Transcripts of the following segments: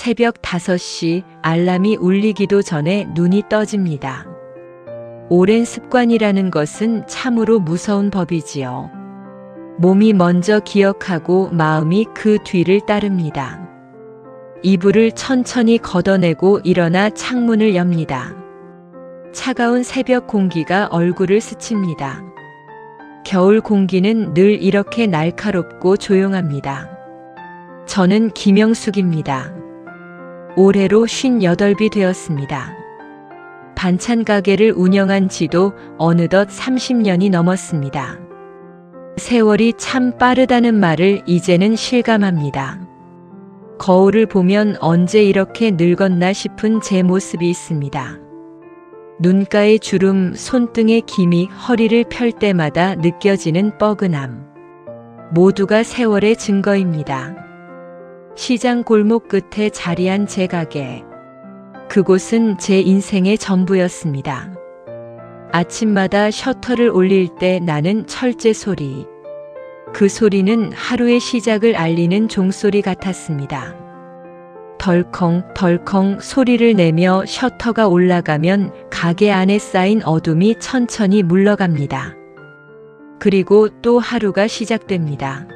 새벽 5시 알람이 울리기도 전에 눈이 떠집니다. 오랜 습관이라는 것은 참으로 무서운 법이지요. 몸이 먼저 기억하고 마음이 그 뒤를 따릅니다. 이불을 천천히 걷어내고 일어나 창문을 엽니다. 차가운 새벽 공기가 얼굴을 스칩니다. 겨울 공기는 늘 이렇게 날카롭고 조용합니다. 저는 김영숙입니다. 올해로 58이 되었습니다. 반찬 가게를 운영한 지도 어느덧 30년이 넘었습니다. 세월이 참 빠르다는 말을 이제는 실감합니다. 거울을 보면 언제 이렇게 늙었나 싶은 제 모습이 있습니다. 눈가의 주름, 손등의 기미, 허리를 펼 때마다 느껴지는 뻐근함. 모두가 세월의 증거입니다. 시장 골목 끝에 자리한 제 가게. 그곳은 제 인생의 전부였습니다. 아침마다 셔터를 올릴 때 나는 철제 소리. 그 소리는 하루의 시작을 알리는 종소리 같았습니다. 덜컹 덜컹 소리를 내며 셔터가 올라가면 가게 안에 쌓인 어둠이 천천히 물러갑니다. 그리고 또 하루가 시작됩니다.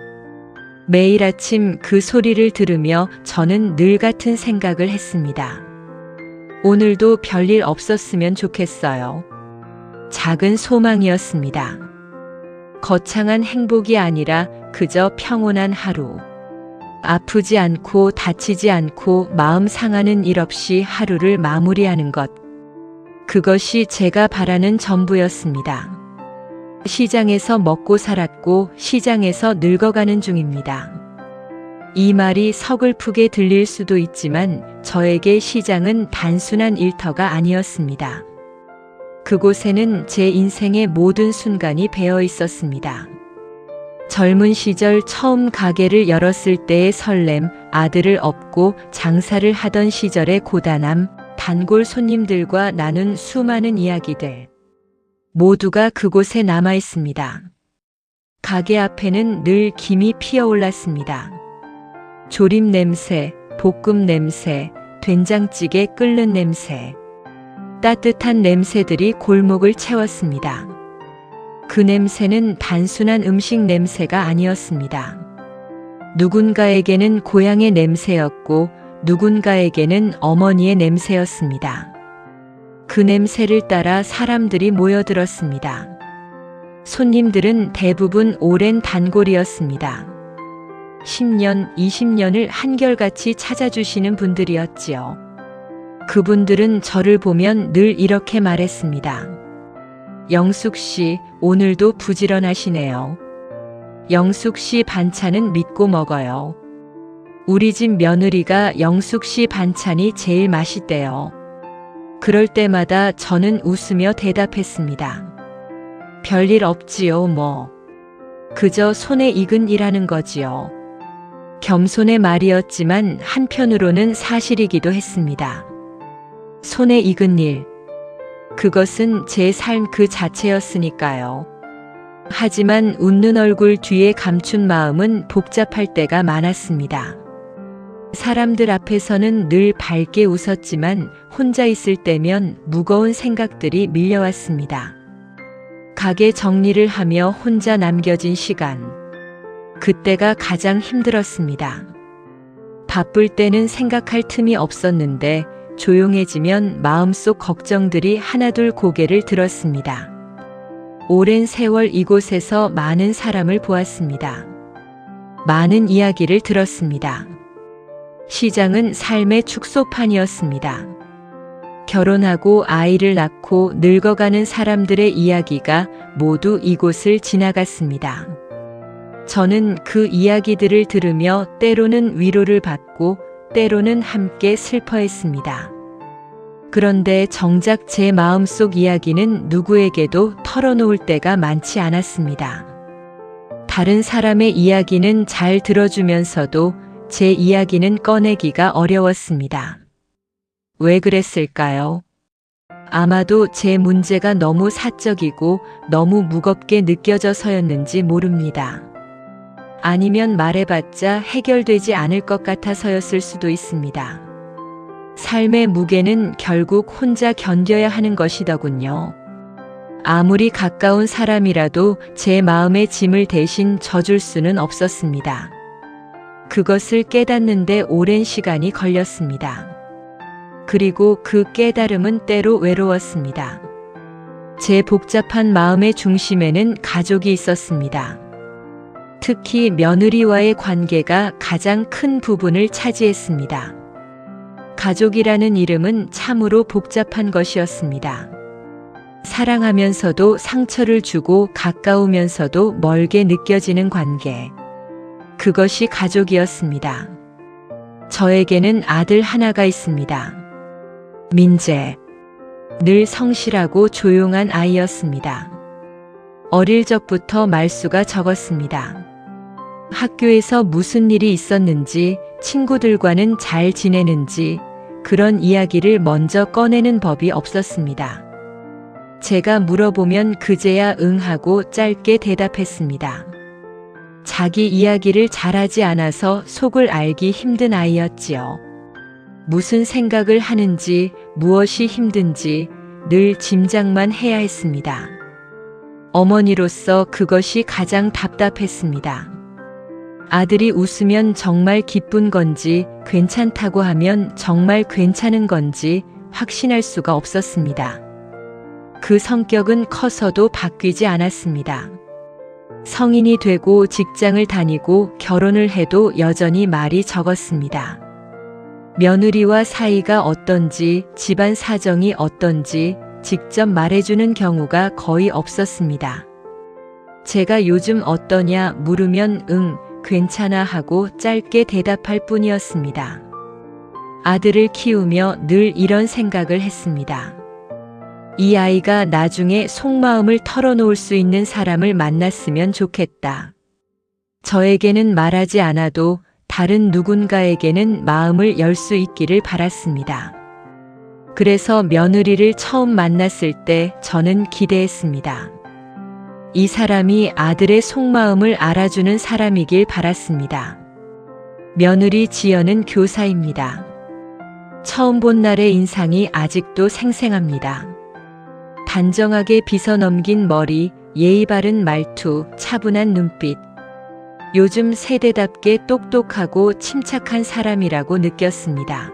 매일 아침 그 소리를 들으며 저는 늘 같은 생각을 했습니다. 오늘도 별일 없었으면 좋겠어요. 작은 소망이었습니다. 거창한 행복이 아니라 그저 평온한 하루. 아프지 않고 다치지 않고 마음 상하는 일 없이 하루를 마무리하는 것. 그것이 제가 바라는 전부였습니다. 시장에서 먹고 살았고 시장에서 늙어가는 중입니다. 이 말이 서글프게 들릴 수도 있지만 저에게 시장은 단순한 일터가 아니었습니다. 그곳에는 제 인생의 모든 순간이 배어 있었습니다. 젊은 시절 처음 가게를 열었을 때의 설렘, 아들을 업고 장사를 하던 시절의 고단함, 단골 손님들과 나눈 수많은 이야기들. 모두가 그곳에 남아 있습니다. 가게 앞에는 늘 김이 피어올랐습니다. 조림 냄새, 볶음 냄새, 된장찌개 끓는 냄새. 따뜻한 냄새들이 골목을 채웠습니다. 그 냄새는 단순한 음식 냄새가 아니었습니다. 누군가에게는 고향의 냄새였고 누군가에게는 어머니의 냄새였습니다. 그 냄새를 따라 사람들이 모여들었습니다. 손님들은 대부분 오랜 단골이었습니다. 10년, 20년을 한결같이 찾아주시는 분들이었지요. 그분들은 저를 보면 늘 이렇게 말했습니다. 영숙 씨, 오늘도 부지런하시네요. 영숙 씨 반찬은 믿고 먹어요. 우리 집 며느리가 영숙 씨 반찬이 제일 맛있대요. 그럴 때마다 저는 웃으며 대답했습니다. 별일 없지요, 뭐. 그저 손에 익은 일하는 거지요. 겸손의 말이었지만 한편으로는 사실이기도 했습니다. 손에 익은 일. 그것은 제 삶 그 자체였으니까요. 하지만 웃는 얼굴 뒤에 감춘 마음은 복잡할 때가 많았습니다. 사람들 앞에서는 늘 밝게 웃었지만 혼자 있을 때면 무거운 생각들이 밀려왔습니다. 가게 정리를 하며 혼자 남겨진 시간. 그때가 가장 힘들었습니다. 바쁠 때는 생각할 틈이 없었는데 조용해지면 마음속 걱정들이 하나둘 고개를 들었습니다. 오랜 세월 이곳에서 많은 사람을 보았습니다. 많은 이야기를 들었습니다. 시장은 삶의 축소판이었습니다. 결혼하고 아이를 낳고 늙어가는 사람들의 이야기가 모두 이곳을 지나갔습니다. 저는 그 이야기들을 들으며 때로는 위로를 받고 때로는 함께 슬퍼했습니다. 그런데 정작 제 마음속 이야기는 누구에게도 털어놓을 때가 많지 않았습니다. 다른 사람의 이야기는 잘 들어주면서도 제 이야기는 꺼내기가 어려웠습니다. 왜 그랬을까요? 아마도 제 문제가 너무 사적이고 너무 무겁게 느껴져서였는지 모릅니다. 아니면 말해봤자 해결되지 않을 것 같아서였을 수도 있습니다. 삶의 무게는 결국 혼자 견뎌야 하는 것이더군요. 아무리 가까운 사람이라도 제 마음의 짐을 대신 져줄 수는 없었습니다. 그것을 깨닫는데 오랜 시간이 걸렸습니다. 그리고 그 깨달음은 때로 외로웠습니다. 제 복잡한 마음의 중심에는 가족이 있었습니다. 특히 며느리와의 관계가 가장 큰 부분을 차지했습니다. 가족이라는 이름은 참으로 복잡한 것이었습니다. 사랑하면서도 상처를 주고 가까우면서도 멀게 느껴지는 관계. 그것이 가족이었습니다. 저에게는 아들 하나가 있습니다. 민재. 늘 성실하고 조용한 아이였습니다. 어릴 적부터 말수가 적었습니다. 학교에서 무슨 일이 있었는지, 친구들과는 잘 지내는지 그런 이야기를 먼저 꺼내는 법이 없었습니다. 제가 물어보면 그제야 응하고 짧게 대답했습니다. 자기 이야기를 잘하지 않아서 속을 알기 힘든 아이였지요. 무슨 생각을 하는지, 무엇이 힘든지 늘 짐작만 해야 했습니다. 어머니로서 그것이 가장 답답했습니다. 아들이 웃으면 정말 기쁜 건지, 괜찮다고 하면 정말 괜찮은 건지 확신할 수가 없었습니다. 그 성격은 커서도 바뀌지 않았습니다. 성인이 되고 직장을 다니고 결혼을 해도 여전히 말이 적었습니다. 며느리와 사이가 어떤지, 집안 사정이 어떤지 직접 말해주는 경우가 거의 없었습니다. 제가 요즘 어떠냐 물으면 응, 괜찮아 하고 짧게 대답할 뿐이었습니다. 아들을 키우며 늘 이런 생각을 했습니다. 이 아이가 나중에 속마음을 털어놓을 수 있는 사람을 만났으면 좋겠다. 저에게는 말하지 않아도 다른 누군가에게는 마음을 열 수 있기를 바랐습니다. 그래서 며느리를 처음 만났을 때 저는 기대했습니다. 이 사람이 아들의 속마음을 알아주는 사람이길 바랐습니다. 며느리 지연은 교사입니다. 처음 본 날의 인상이 아직도 생생합니다. 단정하게 빗어넘긴 머리, 예의 바른 말투, 차분한 눈빛. 요즘 세대답게 똑똑하고 침착한 사람이라고 느꼈습니다.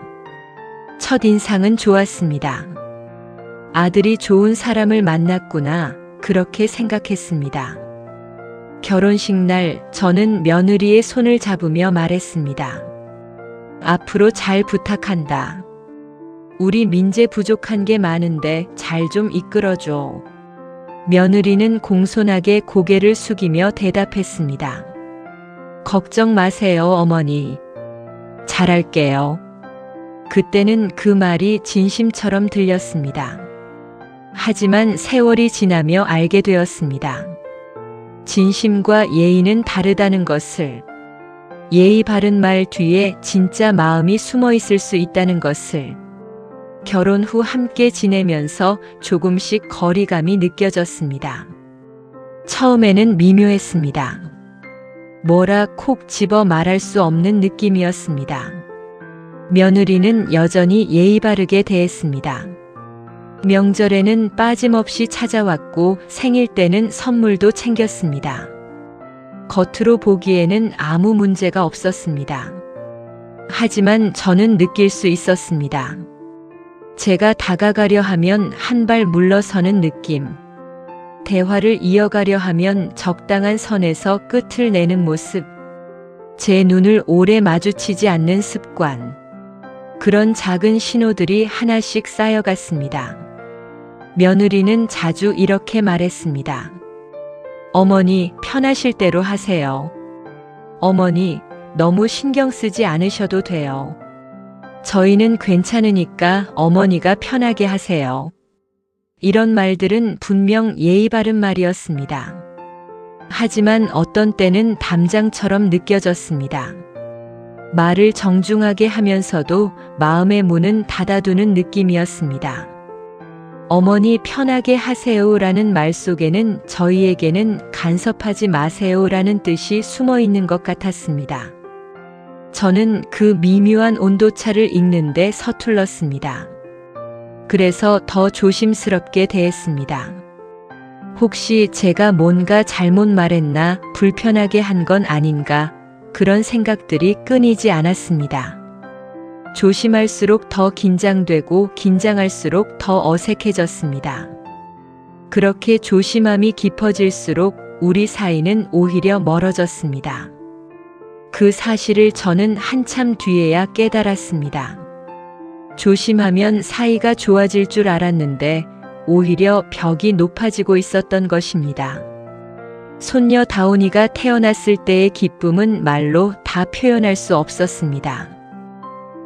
첫인상은 좋았습니다. 아들이 좋은 사람을 만났구나, 그렇게 생각했습니다. 결혼식 날 저는 며느리의 손을 잡으며 말했습니다. 앞으로 잘 부탁한다. 우리 민재 부족한 게 많은데 잘 좀 이끌어줘. 며느리는 공손하게 고개를 숙이며 대답했습니다. 걱정 마세요, 어머니. 잘할게요. 그때는 그 말이 진심처럼 들렸습니다. 하지만 세월이 지나며 알게 되었습니다. 진심과 예의는 다르다는 것을, 예의 바른 말 뒤에 진짜 마음이 숨어 있을 수 있다는 것을, 결혼 후 함께 지내면서 조금씩 거리감이 느껴졌습니다. 처음에는 미묘했습니다. 뭐라 콕 집어 말할 수 없는 느낌이었습니다. 며느리는 여전히 예의 바르게 대했습니다. 명절에는 빠짐없이 찾아왔고 생일 때는 선물도 챙겼습니다. 겉으로 보기에는 아무 문제가 없었습니다. 하지만 저는 느낄 수 있었습니다. 제가 다가가려 하면 한 발 물러서는 느낌. 대화를 이어가려 하면 적당한 선에서 끝을 내는 모습. 제 눈을 오래 마주치지 않는 습관. 그런 작은 신호들이 하나씩 쌓여갔습니다. 며느리는 자주 이렇게 말했습니다. 어머니, 편하실 대로 하세요. 어머니, 너무 신경 쓰지 않으셔도 돼요. 저희는 괜찮으니까 어머니가 편하게 하세요. 이런 말들은 분명 예의 바른 말이었습니다. 하지만 어떤 때는 담장처럼 느껴졌습니다. 말을 정중하게 하면서도 마음의 문은 닫아두는 느낌이었습니다. 어머니 편하게 하세요라는 말 속에는 저희에게는 간섭하지 마세요라는 뜻이 숨어 있는 것 같았습니다. 저는 그 미묘한 온도차를 읽는데 서툴렀습니다. 그래서 더 조심스럽게 대했습니다. 혹시 제가 뭔가 잘못 말했나, 불편하게 한 건 아닌가, 그런 생각들이 끊이지 않았습니다. 조심할수록 더 긴장되고 긴장할수록 더 어색해졌습니다. 그렇게 조심함이 깊어질수록 우리 사이는 오히려 멀어졌습니다. 그 사실을 저는 한참 뒤에야 깨달았습니다. 조심하면 사이가 좋아질 줄 알았는데 오히려 벽이 높아지고 있었던 것입니다. 손녀 다온이가 태어났을 때의 기쁨은 말로 다 표현할 수 없었습니다.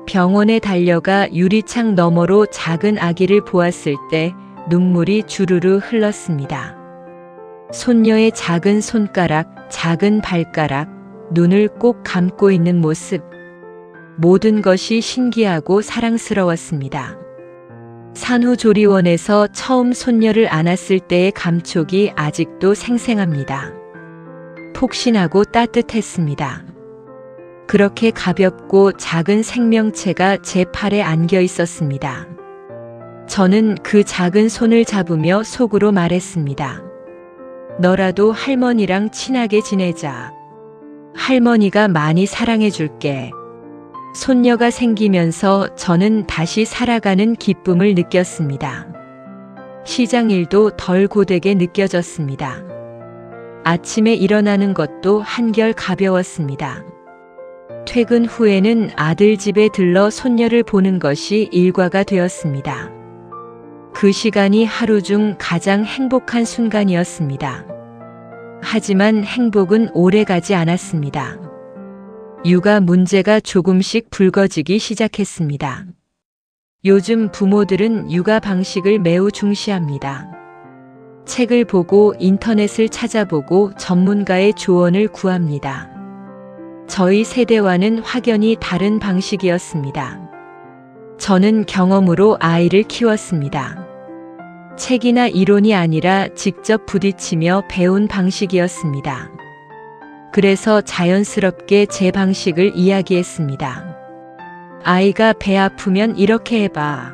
병원에 달려가 유리창 너머로 작은 아기를 보았을 때 눈물이 주르르 흘렀습니다. 손녀의 작은 손가락, 작은 발가락, 눈을 꼭 감고 있는 모습, 모든 것이 신기하고 사랑스러웠습니다. 산후조리원에서 처음 손녀를 안았을 때의 감촉이 아직도 생생합니다. 폭신하고 따뜻했습니다. 그렇게 가볍고 작은 생명체가 제 팔에 안겨 있었습니다. 저는 그 작은 손을 잡으며 속으로 말했습니다. 너라도 할머니랑 친하게 지내자. 할머니가 많이 사랑해 줄게. 손녀가 생기면서 저는 다시 살아가는 기쁨을 느꼈습니다. 시장 일도 덜 고되게 느껴졌습니다. 아침에 일어나는 것도 한결 가벼웠습니다. 퇴근 후에는 아들 집에 들러 손녀를 보는 것이 일과가 되었습니다. 그 시간이 하루 중 가장 행복한 순간이었습니다. 하지만 행복은 오래 가지 않았습니다. 육아 문제가 조금씩 불거지기 시작했습니다. 요즘 부모들은 육아 방식을 매우 중시합니다. 책을 보고 인터넷을 찾아보고 전문가의 조언을 구합니다. 저희 세대와는 확연히 다른 방식이었습니다. 저는 경험으로 아이를 키웠습니다. 책이나 이론이 아니라 직접 부딪히며 배운 방식이었습니다. 그래서 자연스럽게 제 방식을 이야기했습니다. 아이가 배 아프면 이렇게 해봐.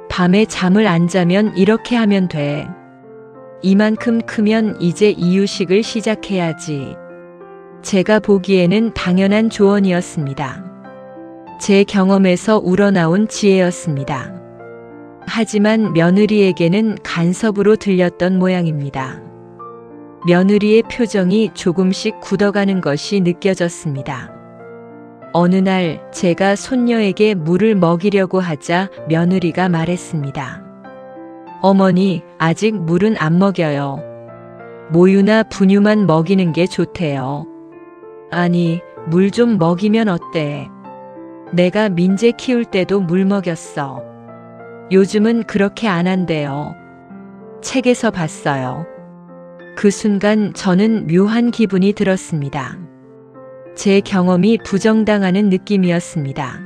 밤에 잠을 안 자면 이렇게 하면 돼. 이만큼 크면 이제 이유식을 시작해야지. 제가 보기에는 당연한 조언이었습니다. 제 경험에서 우러나온 지혜였습니다. 하지만 며느리에게는 간섭으로 들렸던 모양입니다. 며느리의 표정이 조금씩 굳어가는 것이 느껴졌습니다. 어느 날 제가 손녀에게 물을 먹이려고 하자 며느리가 말했습니다. 어머니, 아직 물은 안 먹여요. 모유나 분유만 먹이는 게 좋대요. 아니, 물 좀 먹이면 어때? 내가 민재 키울 때도 물 먹였어. 요즘은 그렇게 안 한대요. 책에서 봤어요. 그 순간 저는 묘한 기분이 들었습니다. 제 경험이 부정당하는 느낌이었습니다.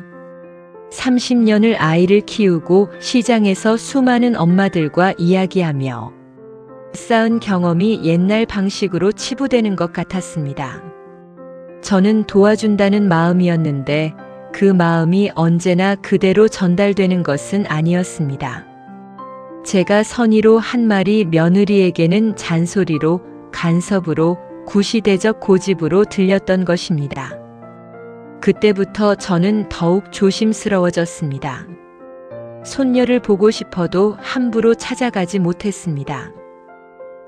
30년을 아이를 키우고 시장에서 수많은 엄마들과 이야기하며 쌓은 경험이 옛날 방식으로 치부되는 것 같았습니다. 저는 도와준다는 마음이었는데 그 마음이 언제나 그대로 전달되는 것은 아니었습니다. 제가 선의로 한 말이 며느리에게는 잔소리로, 간섭으로, 구시대적 고집으로 들렸던 것입니다. 그때부터 저는 더욱 조심스러워졌습니다. 손녀를 보고 싶어도 함부로 찾아가지 못했습니다.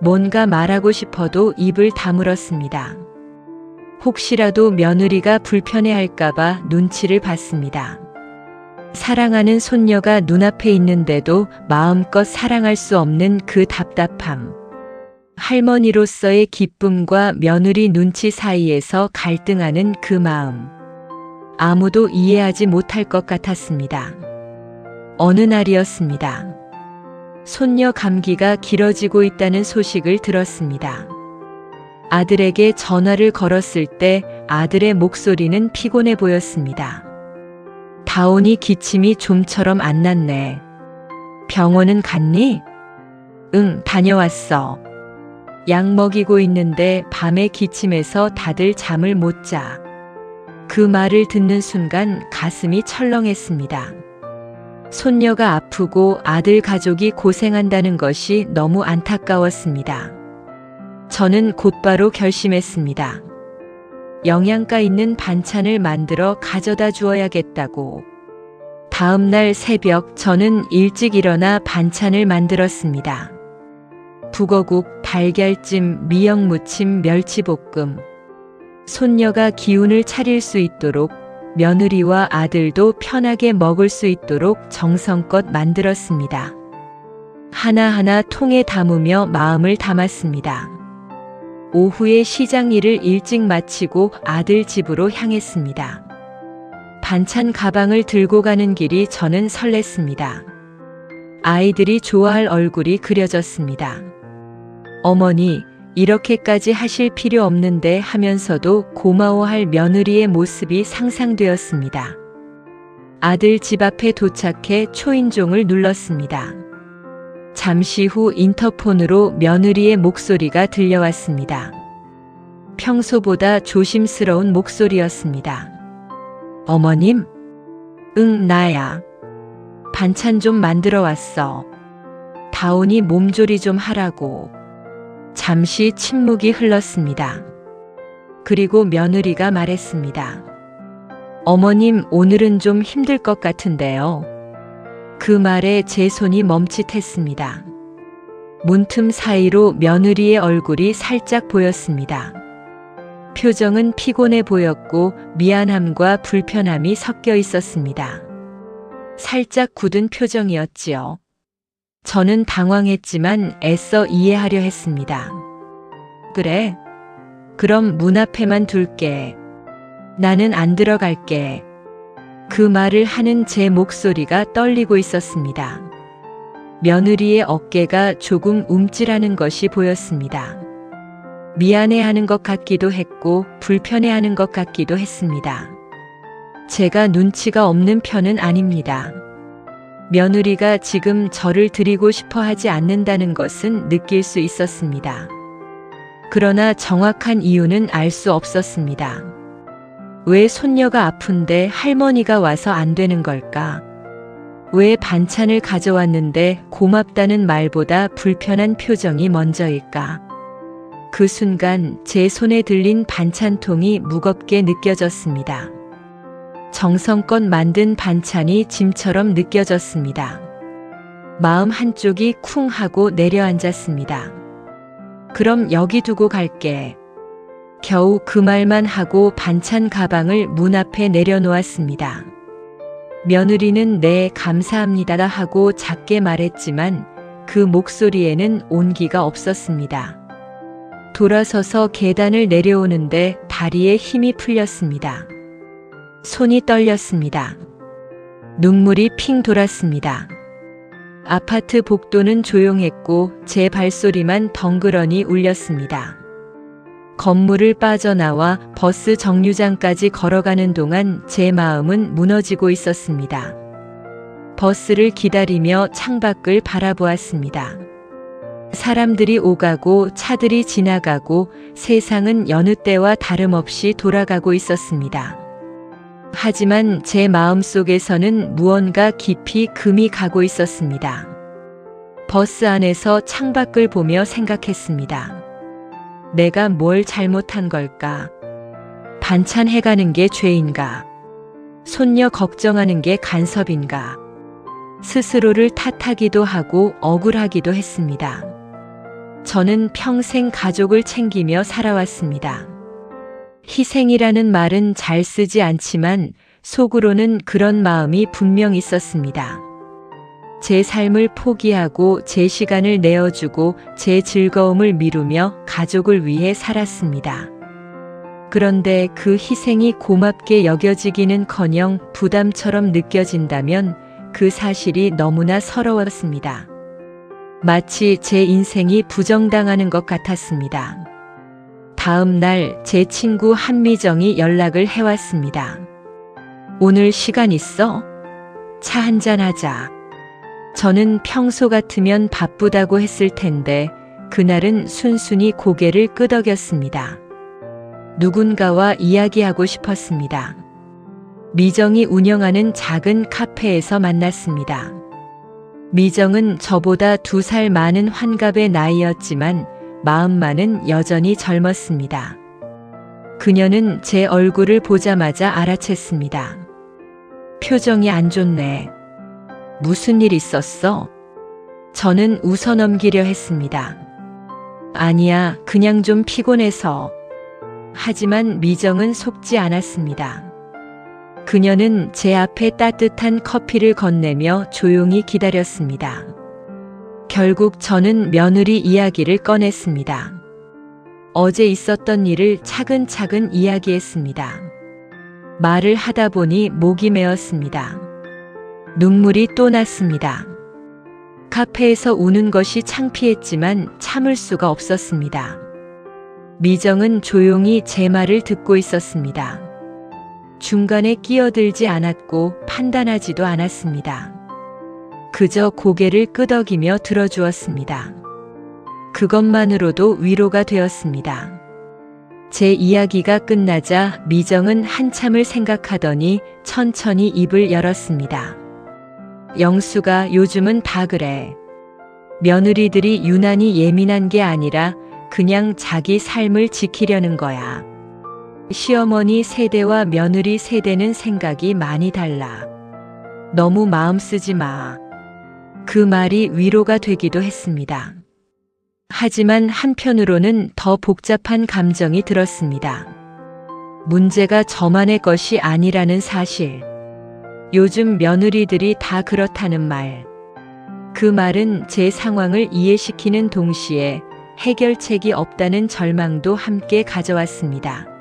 뭔가 말하고 싶어도 입을 다물었습니다. 혹시라도 며느리가 불편해할까봐 눈치를 봤습니다. 사랑하는 손녀가 눈앞에 있는데도 마음껏 사랑할 수 없는 그 답답함. 할머니로서의 기쁨과 며느리 눈치 사이에서 갈등하는 그 마음. 아무도 이해하지 못할 것 같았습니다. 어느 날이었습니다. 손녀 감기가 길어지고 있다는 소식을 들었습니다. 아들에게 전화를 걸었을 때 아들의 목소리는 피곤해 보였습니다. 다온이 기침이 좀처럼 안 났네. 병원은 갔니? 응, 다녀왔어. 약 먹이고 있는데 밤에 기침해서 다들 잠을 못 자. 그 말을 듣는 순간 가슴이 철렁했습니다. 손녀가 아프고 아들 가족이 고생한다는 것이 너무 안타까웠습니다. 저는 곧바로 결심했습니다. 영양가 있는 반찬을 만들어 가져다 주어야겠다고. 다음 날 새벽 저는 일찍 일어나 반찬을 만들었습니다. 북어국, 달걀찜, 미역무침, 멸치볶음. 손녀가 기운을 차릴 수 있도록 며느리와 아들도 편하게 먹을 수 있도록 정성껏 만들었습니다. 하나하나 통에 담으며 마음을 담았습니다. 오후에 시장 일을 일찍 마치고 아들 집으로 향했습니다. 반찬 가방을 들고 가는 길이 저는 설렜습니다. 아이들이 좋아할 얼굴이 그려졌습니다. 어머니, 이렇게까지 하실 필요 없는데 하면서도 고마워할 며느리의 모습이 상상되었습니다. 아들 집 앞에 도착해 초인종을 눌렀습니다. 잠시 후 인터폰으로 며느리의 목소리가 들려왔습니다. 평소보다 조심스러운 목소리였습니다. 어머님? 응, 나야. 반찬 좀 만들어 왔어. 다온이 몸조리 좀 하라고. 잠시 침묵이 흘렀습니다. 그리고 며느리가 말했습니다. 어머님, 오늘은 좀 힘들 것 같은데요. 그 말에 제 손이 멈칫했습니다. 문틈 사이로 며느리의 얼굴이 살짝 보였습니다. 표정은 피곤해 보였고 미안함과 불편함이 섞여 있었습니다. 살짝 굳은 표정이었지요. 저는 당황했지만 애써 이해하려 했습니다. 그래? 그럼 문 앞에만 둘게. 나는 안 들어갈게. 그 말을 하는 제 목소리가 떨리고 있었습니다. 며느리의 어깨가 조금 움찔하는 것이 보였습니다. 미안해하는 것 같기도 했고 불편해하는 것 같기도 했습니다. 제가 눈치가 없는 편은 아닙니다. 며느리가 지금 저를 드리고 싶어 하지 않는다는 것은 느낄 수 있었습니다. 그러나 정확한 이유는 알 수 없었습니다. 왜 손녀가 아픈데 할머니가 와서 안 되는 걸까? 왜 반찬을 가져왔는데 고맙다는 말보다 불편한 표정이 먼저일까? 그 순간 제 손에 들린 반찬통이 무겁게 느껴졌습니다. 정성껏 만든 반찬이 짐처럼 느껴졌습니다. 마음 한쪽이 쿵 하고 내려앉았습니다. 그럼 여기 두고 갈게. 겨우 그 말만 하고 반찬 가방을 문 앞에 내려놓았습니다. 며느리는 네, 감사합니다 하고 작게 말했지만 그 목소리에는 온기가 없었습니다. 돌아서서 계단을 내려오는데 다리에 힘이 풀렸습니다. 손이 떨렸습니다. 눈물이 핑 돌았습니다. 아파트 복도는 조용했고 제 발소리만 덩그러니 울렸습니다. 건물을 빠져나와 버스 정류장까지 걸어가는 동안 제 마음은 무너지고 있었습니다. 버스를 기다리며 창밖을 바라보았습니다. 사람들이 오가고 차들이 지나가고 세상은 여느 때와 다름없이 돌아가고 있었습니다. 하지만 제 마음속에서는 무언가 깊이 금이 가고 있었습니다. 버스 안에서 창밖을 보며 생각했습니다. 내가 뭘 잘못한 걸까? 반찬 해가는 게 죄인가? 손녀 걱정하는 게 간섭인가? 스스로를 탓하기도 하고 억울하기도 했습니다. 저는 평생 가족을 챙기며 살아왔습니다. 희생이라는 말은 잘 쓰지 않지만 속으로는 그런 마음이 분명 있었습니다. 제 삶을 포기하고 제 시간을 내어주고 제 즐거움을 미루며 가족을 위해 살았습니다. 그런데 그 희생이 고맙게 여겨지기는커녕 부담처럼 느껴진다면 그 사실이 너무나 서러웠습니다. 마치 제 인생이 부정당하는 것 같았습니다. 다음 날 제 친구 한미정이 연락을 해왔습니다. 오늘 시간 있어? 차 한잔 하자. 저는 평소 같으면 바쁘다고 했을 텐데 그날은 순순히 고개를 끄덕였습니다. 누군가와 이야기하고 싶었습니다. 미정이 운영하는 작은 카페에서 만났습니다. 미정은 저보다 2살 많은 환갑의 나이였지만 마음만은 여전히 젊었습니다. 그녀는 제 얼굴을 보자마자 알아챘습니다. 표정이 안 좋네. 무슨 일 있었어? 저는 웃어넘기려 했습니다. 아니야, 그냥 좀 피곤해서. 하지만 미정은 속지 않았습니다. 그녀는 제 앞에 따뜻한 커피를 건네며 조용히 기다렸습니다. 결국 저는 며느리 이야기를 꺼냈습니다. 어제 있었던 일을 차근차근 이야기했습니다. 말을 하다 보니 목이 메었습니다. 눈물이 또 났습니다. 카페에서 우는 것이 창피했지만 참을 수가 없었습니다. 미정은 조용히 제 말을 듣고 있었습니다. 중간에 끼어들지 않았고 판단하지도 않았습니다. 그저 고개를 끄덕이며 들어주었습니다. 그것만으로도 위로가 되었습니다. 제 이야기가 끝나자 미정은 한참을 생각하더니 천천히 입을 열었습니다. 영수가 요즘은 다 그래. 며느리들이 유난히 예민한 게 아니라 그냥 자기 삶을 지키려는 거야. 시어머니 세대와 며느리 세대는 생각이 많이 달라. 너무 마음 쓰지 마. 그 말이 위로가 되기도 했습니다. 하지만 한편으로는 더 복잡한 감정이 들었습니다. 문제가 저만의 것이 아니라는 사실. 요즘 며느리들이 다 그렇다는 말. 그 말은 제 상황을 이해시키는 동시에 해결책이 없다는 절망도 함께 가져왔습니다.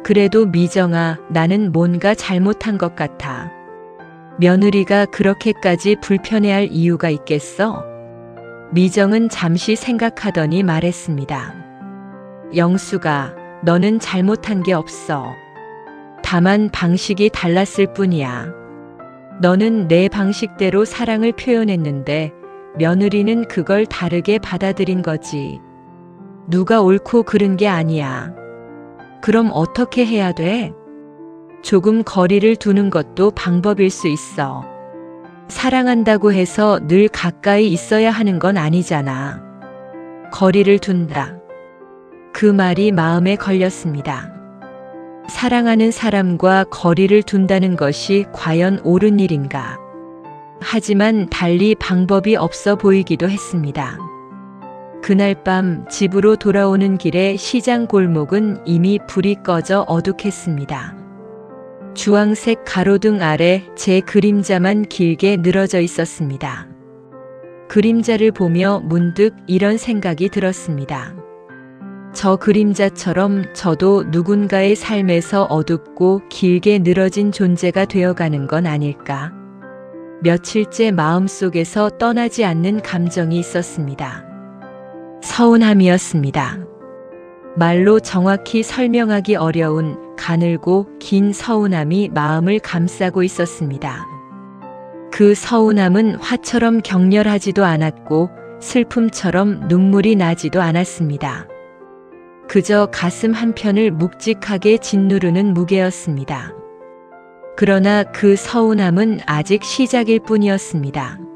그래도 미정아, 나는 뭔가 잘못한 것 같아. 며느리가 그렇게까지 불편해할 이유가 있겠어? 미정은 잠시 생각하더니 말했습니다. 영수가, 너는 잘못한 게 없어. 다만 방식이 달랐을 뿐이야. 너는 내 방식대로 사랑을 표현했는데 며느리는 그걸 다르게 받아들인 거지. 누가 옳고 그른 게 아니야. 그럼 어떻게 해야 돼? 조금 거리를 두는 것도 방법일 수 있어. 사랑한다고 해서 늘 가까이 있어야 하는 건 아니잖아. 거리를 둔다. 그 말이 마음에 걸렸습니다. 사랑하는 사람과 거리를 둔다는 것이 과연 옳은 일인가? 하지만 달리 방법이 없어 보이기도 했습니다. 그날 밤 집으로 돌아오는 길에 시장 골목은 이미 불이 꺼져 어둑했습니다. 주황색 가로등 아래 제 그림자만 길게 늘어져 있었습니다. 그림자를 보며 문득 이런 생각이 들었습니다. 저 그림자처럼 저도 누군가의 삶에서 어둡고 길게 늘어진 존재가 되어가는 건 아닐까? 며칠째 마음속에서 떠나지 않는 감정이 있었습니다. 서운함이었습니다. 말로 정확히 설명하기 어려운 가늘고 긴 서운함이 마음을 감싸고 있었습니다. 그 서운함은 화처럼 격렬하지도 않았고 슬픔처럼 눈물이 나지도 않았습니다. 그저 가슴 한편을 묵직하게 짓누르는 무게였습니다. 그러나 그 서운함은 아직 시작일 뿐이었습니다.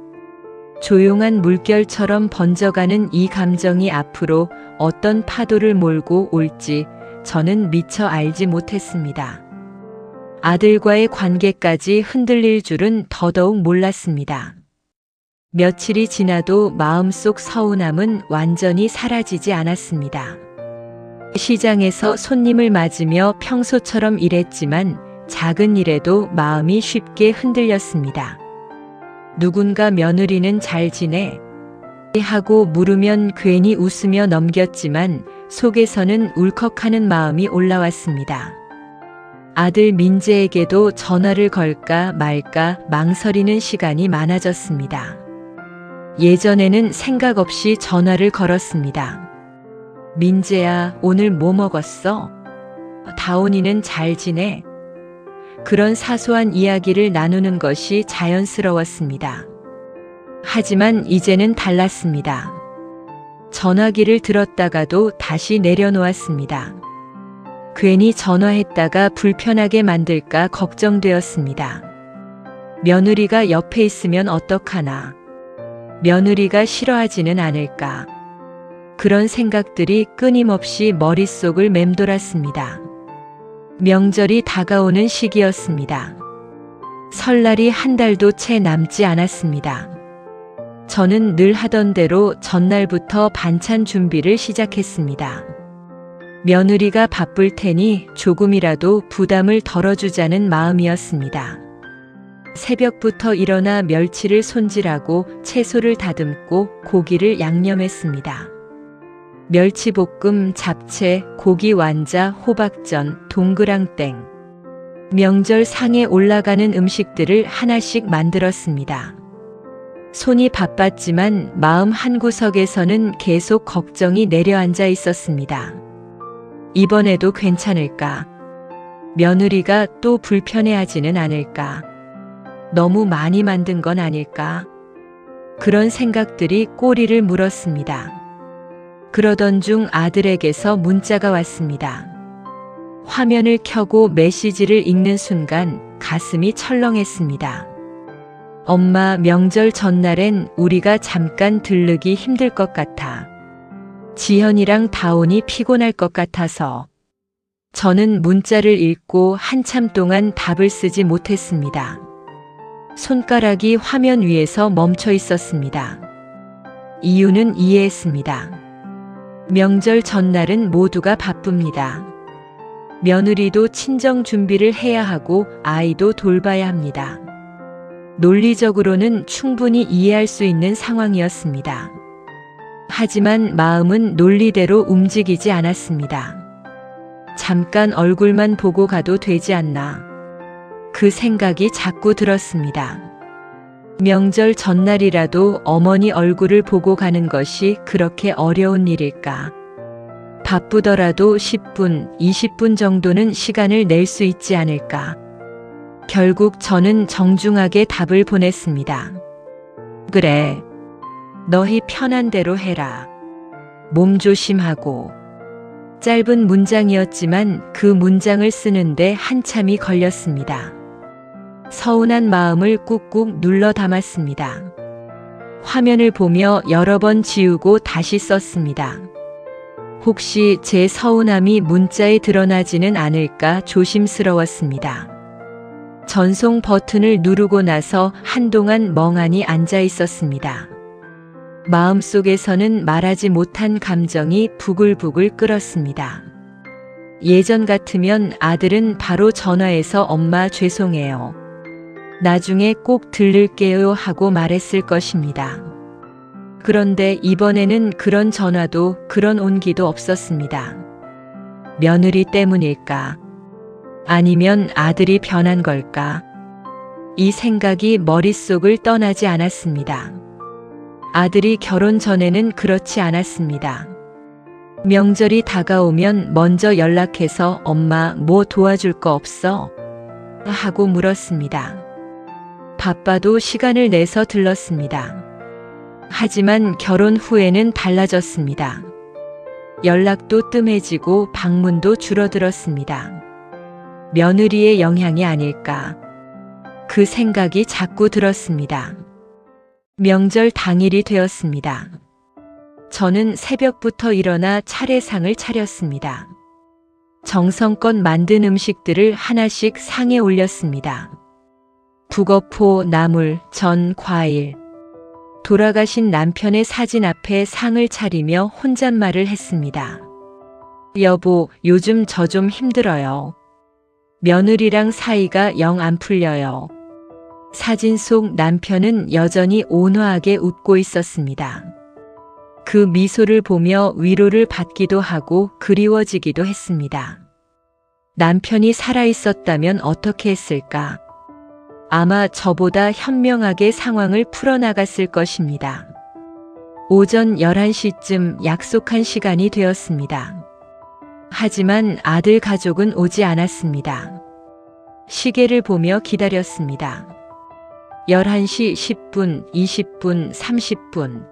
조용한 물결처럼 번져가는 이 감정이 앞으로 어떤 파도를 몰고 올지 저는 미처 알지 못했습니다. 아들과의 관계까지 흔들릴 줄은 더더욱 몰랐습니다. 며칠이 지나도 마음속 서운함은 완전히 사라지지 않았습니다. 시장에서 손님을 맞으며 평소처럼 일했지만 작은 일에도 마음이 쉽게 흔들렸습니다. 누군가 며느리는 잘 지내? 하고 물으면 괜히 웃으며 넘겼지만 속에서는 울컥하는 마음이 올라왔습니다. 아들 민재에게도 전화를 걸까 말까 망설이는 시간이 많아졌습니다. 예전에는 생각 없이 전화를 걸었습니다. 민재야, 오늘 뭐 먹었어? 다온이는 잘 지내? 그런 사소한 이야기를 나누는 것이 자연스러웠습니다. 하지만 이제는 달랐습니다. 전화기를 들었다가도 다시 내려놓았습니다. 괜히 전화했다가 불편하게 만들까 걱정되었습니다. 며느리가 옆에 있으면 어떡하나. 며느리가 싫어하지는 않을까. 그런 생각들이 끊임없이 머릿속을 맴돌았습니다. 명절이 다가오는 시기였습니다. 설날이 한 달도 채 남지 않았습니다. 저는 늘 하던 대로 전날부터 반찬 준비를 시작했습니다. 며느리가 바쁠 테니 조금이라도 부담을 덜어주자는 마음이었습니다. 새벽부터 일어나 멸치를 손질하고 채소를 다듬고 고기를 양념했습니다. 멸치볶음, 잡채, 고기 완자, 호박전, 동그랑땡. 명절 상에 올라가는 음식들을 하나씩 만들었습니다. 손이 바빴지만 마음 한구석에서는 계속 걱정이 내려앉아 있었습니다. 이번에도 괜찮을까? 며느리가 또 불편해하지는 않을까? 너무 많이 만든 건 아닐까? 그런 생각들이 꼬리를 물었습니다. 그러던 중 아들에게서 문자가 왔습니다. 화면을 켜고 메시지를 읽는 순간 가슴이 철렁했습니다. 엄마, 명절 전날엔 우리가 잠깐 들르기 힘들 것 같아. 지현이랑 다온이 피곤할 것 같아서. 저는 문자를 읽고 한참 동안 답을 쓰지 못했습니다. 손가락이 화면 위에서 멈춰 있었습니다. 이유는 이해했습니다. 명절 전날은 모두가 바쁩니다. 며느리도 친정 준비를 해야 하고 아이도 돌봐야 합니다. 논리적으로는 충분히 이해할 수 있는 상황이었습니다. 하지만 마음은 논리대로 움직이지 않았습니다. 잠깐 얼굴만 보고 가도 되지 않나. 그 생각이 자꾸 들었습니다. 명절 전날이라도 어머니 얼굴을 보고 가는 것이 그렇게 어려운 일일까? 바쁘더라도 10분, 20분 정도는 시간을 낼 수 있지 않을까? 결국 저는 정중하게 답을 보냈습니다. 그래. 너희 편한 대로 해라. 몸 조심하고. 짧은 문장이었지만 그 문장을 쓰는데 한참이 걸렸습니다. 서운한 마음을 꾹꾹 눌러 담았습니다. 화면을 보며 여러 번 지우고 다시 썼습니다. 혹시 제 서운함이 문자에 드러나지는 않을까 조심스러웠습니다. 전송 버튼을 누르고 나서 한동안 멍하니 앉아 있었습니다. 마음속에서는 말하지 못한 감정이 부글부글 끓었습니다. 예전 같으면 아들은 바로 전화해서 엄마 죄송해요. 나중에 꼭 들를게요 하고 말했을 것입니다. 그런데 이번에는 그런 전화도 그런 온기도 없었습니다. 며느리 때문일까? 아니면 아들이 변한 걸까? 이 생각이 머릿속을 떠나지 않았습니다. 아들이 결혼 전에는 그렇지 않았습니다. 명절이 다가오면 먼저 연락해서 엄마 뭐 도와줄 거 없어? 하고 물었습니다. 바빠도 시간을 내서 들렀습니다. 하지만 결혼 후에는 달라졌습니다. 연락도 뜸해지고 방문도 줄어들었습니다. 며느리의 영향이 아닐까. 그 생각이 자꾸 들었습니다. 명절 당일이 되었습니다. 저는 새벽부터 일어나 차례상을 차렸습니다. 정성껏 만든 음식들을 하나씩 상에 올렸습니다. 북어포, 나물, 전, 과일. 돌아가신 남편의 사진 앞에 상을 차리며 혼잣말을 했습니다. 여보, 요즘 저 좀 힘들어요. 며느리랑 사이가 영 안 풀려요. 사진 속 남편은 여전히 온화하게 웃고 있었습니다. 그 미소를 보며 위로를 받기도 하고 그리워지기도 했습니다. 남편이 살아있었다면 어떻게 했을까? 아마 저보다 현명하게 상황을 풀어나갔을 것입니다. 오전 11시쯤 약속한 시간이 되었습니다. 하지만 아들 가족은 오지 않았습니다. 시계를 보며 기다렸습니다. 11시 10분, 20분, 30분.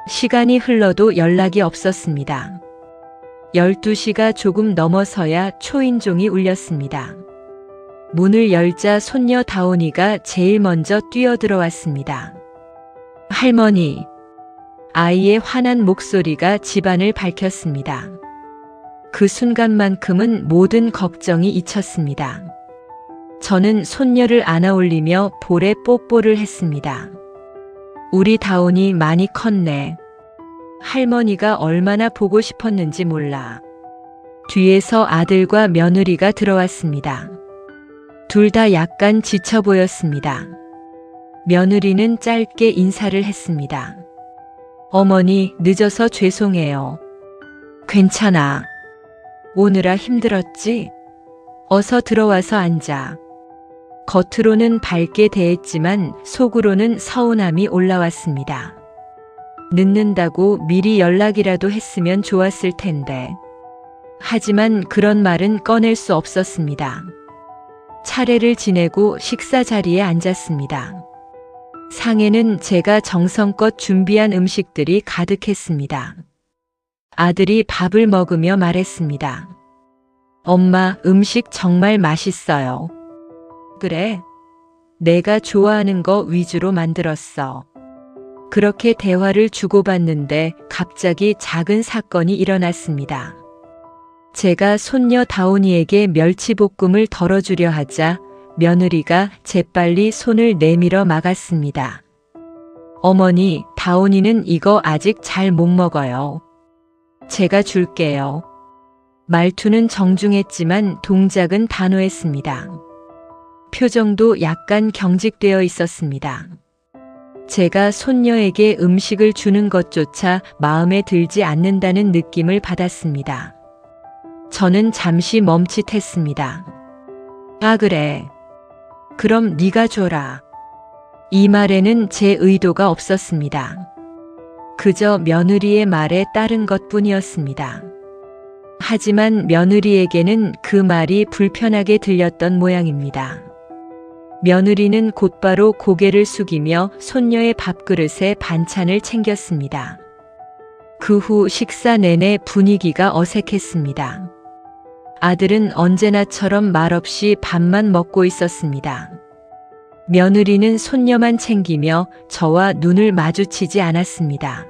시간이 흘러도 연락이 없었습니다. 12시가 조금 넘어서야 초인종이 울렸습니다. 문을 열자 손녀 다온이가 제일 먼저 뛰어들어왔습니다. 할머니. 아이의 환한 목소리가 집안을 밝혔습니다. 그 순간만큼은 모든 걱정이 잊혔습니다. 저는 손녀를 안아 올리며 볼에 뽀뽀를 했습니다. 우리 다온이 많이 컸네. 할머니가 얼마나 보고 싶었는지 몰라. 뒤에서 아들과 며느리가 들어왔습니다. 둘 다 약간 지쳐 보였습니다. 며느리는 짧게 인사를 했습니다. 어머니, 늦어서 죄송해요. 괜찮아. 오느라 힘들었지? 어서 들어와서 앉아. 겉으로는 밝게 대했지만 속으로는 서운함이 올라왔습니다. 늦는다고 미리 연락이라도 했으면 좋았을 텐데. 하지만 그런 말은 꺼낼 수 없었습니다. 차례를 지내고 식사 자리에 앉았습니다. 상에는 제가 정성껏 준비한 음식들이 가득했습니다. 아들이 밥을 먹으며 말했습니다. 엄마, 음식 정말 맛있어요. 그래? 내가 좋아하는 거 위주로 만들었어. 그렇게 대화를 주고받는데 갑자기 작은 사건이 일어났습니다. 제가 손녀 다온이에게 멸치볶음을 덜어주려 하자 며느리가 재빨리 손을 내밀어 막았습니다. 어머니, 다온이는 이거 아직 잘 못 먹어요. 제가 줄게요. 말투는 정중했지만 동작은 단호했습니다. 표정도 약간 경직되어 있었습니다. 제가 손녀에게 음식을 주는 것조차 마음에 들지 않는다는 느낌을 받았습니다. 저는 잠시 멈칫했습니다. 아, 그래. 그럼 네가 줘라. 이 말에는 제 의도가 없었습니다. 그저 며느리의 말에 따른 것뿐이었습니다. 하지만 며느리에게는 그 말이 불편하게 들렸던 모양입니다. 며느리는 곧바로 고개를 숙이며 손녀의 밥그릇에 반찬을 챙겼습니다. 그 후 식사 내내 분위기가 어색했습니다. 아들은 언제나처럼 말없이 밥만 먹고 있었습니다. 며느리는 손녀만 챙기며 저와 눈을 마주치지 않았습니다.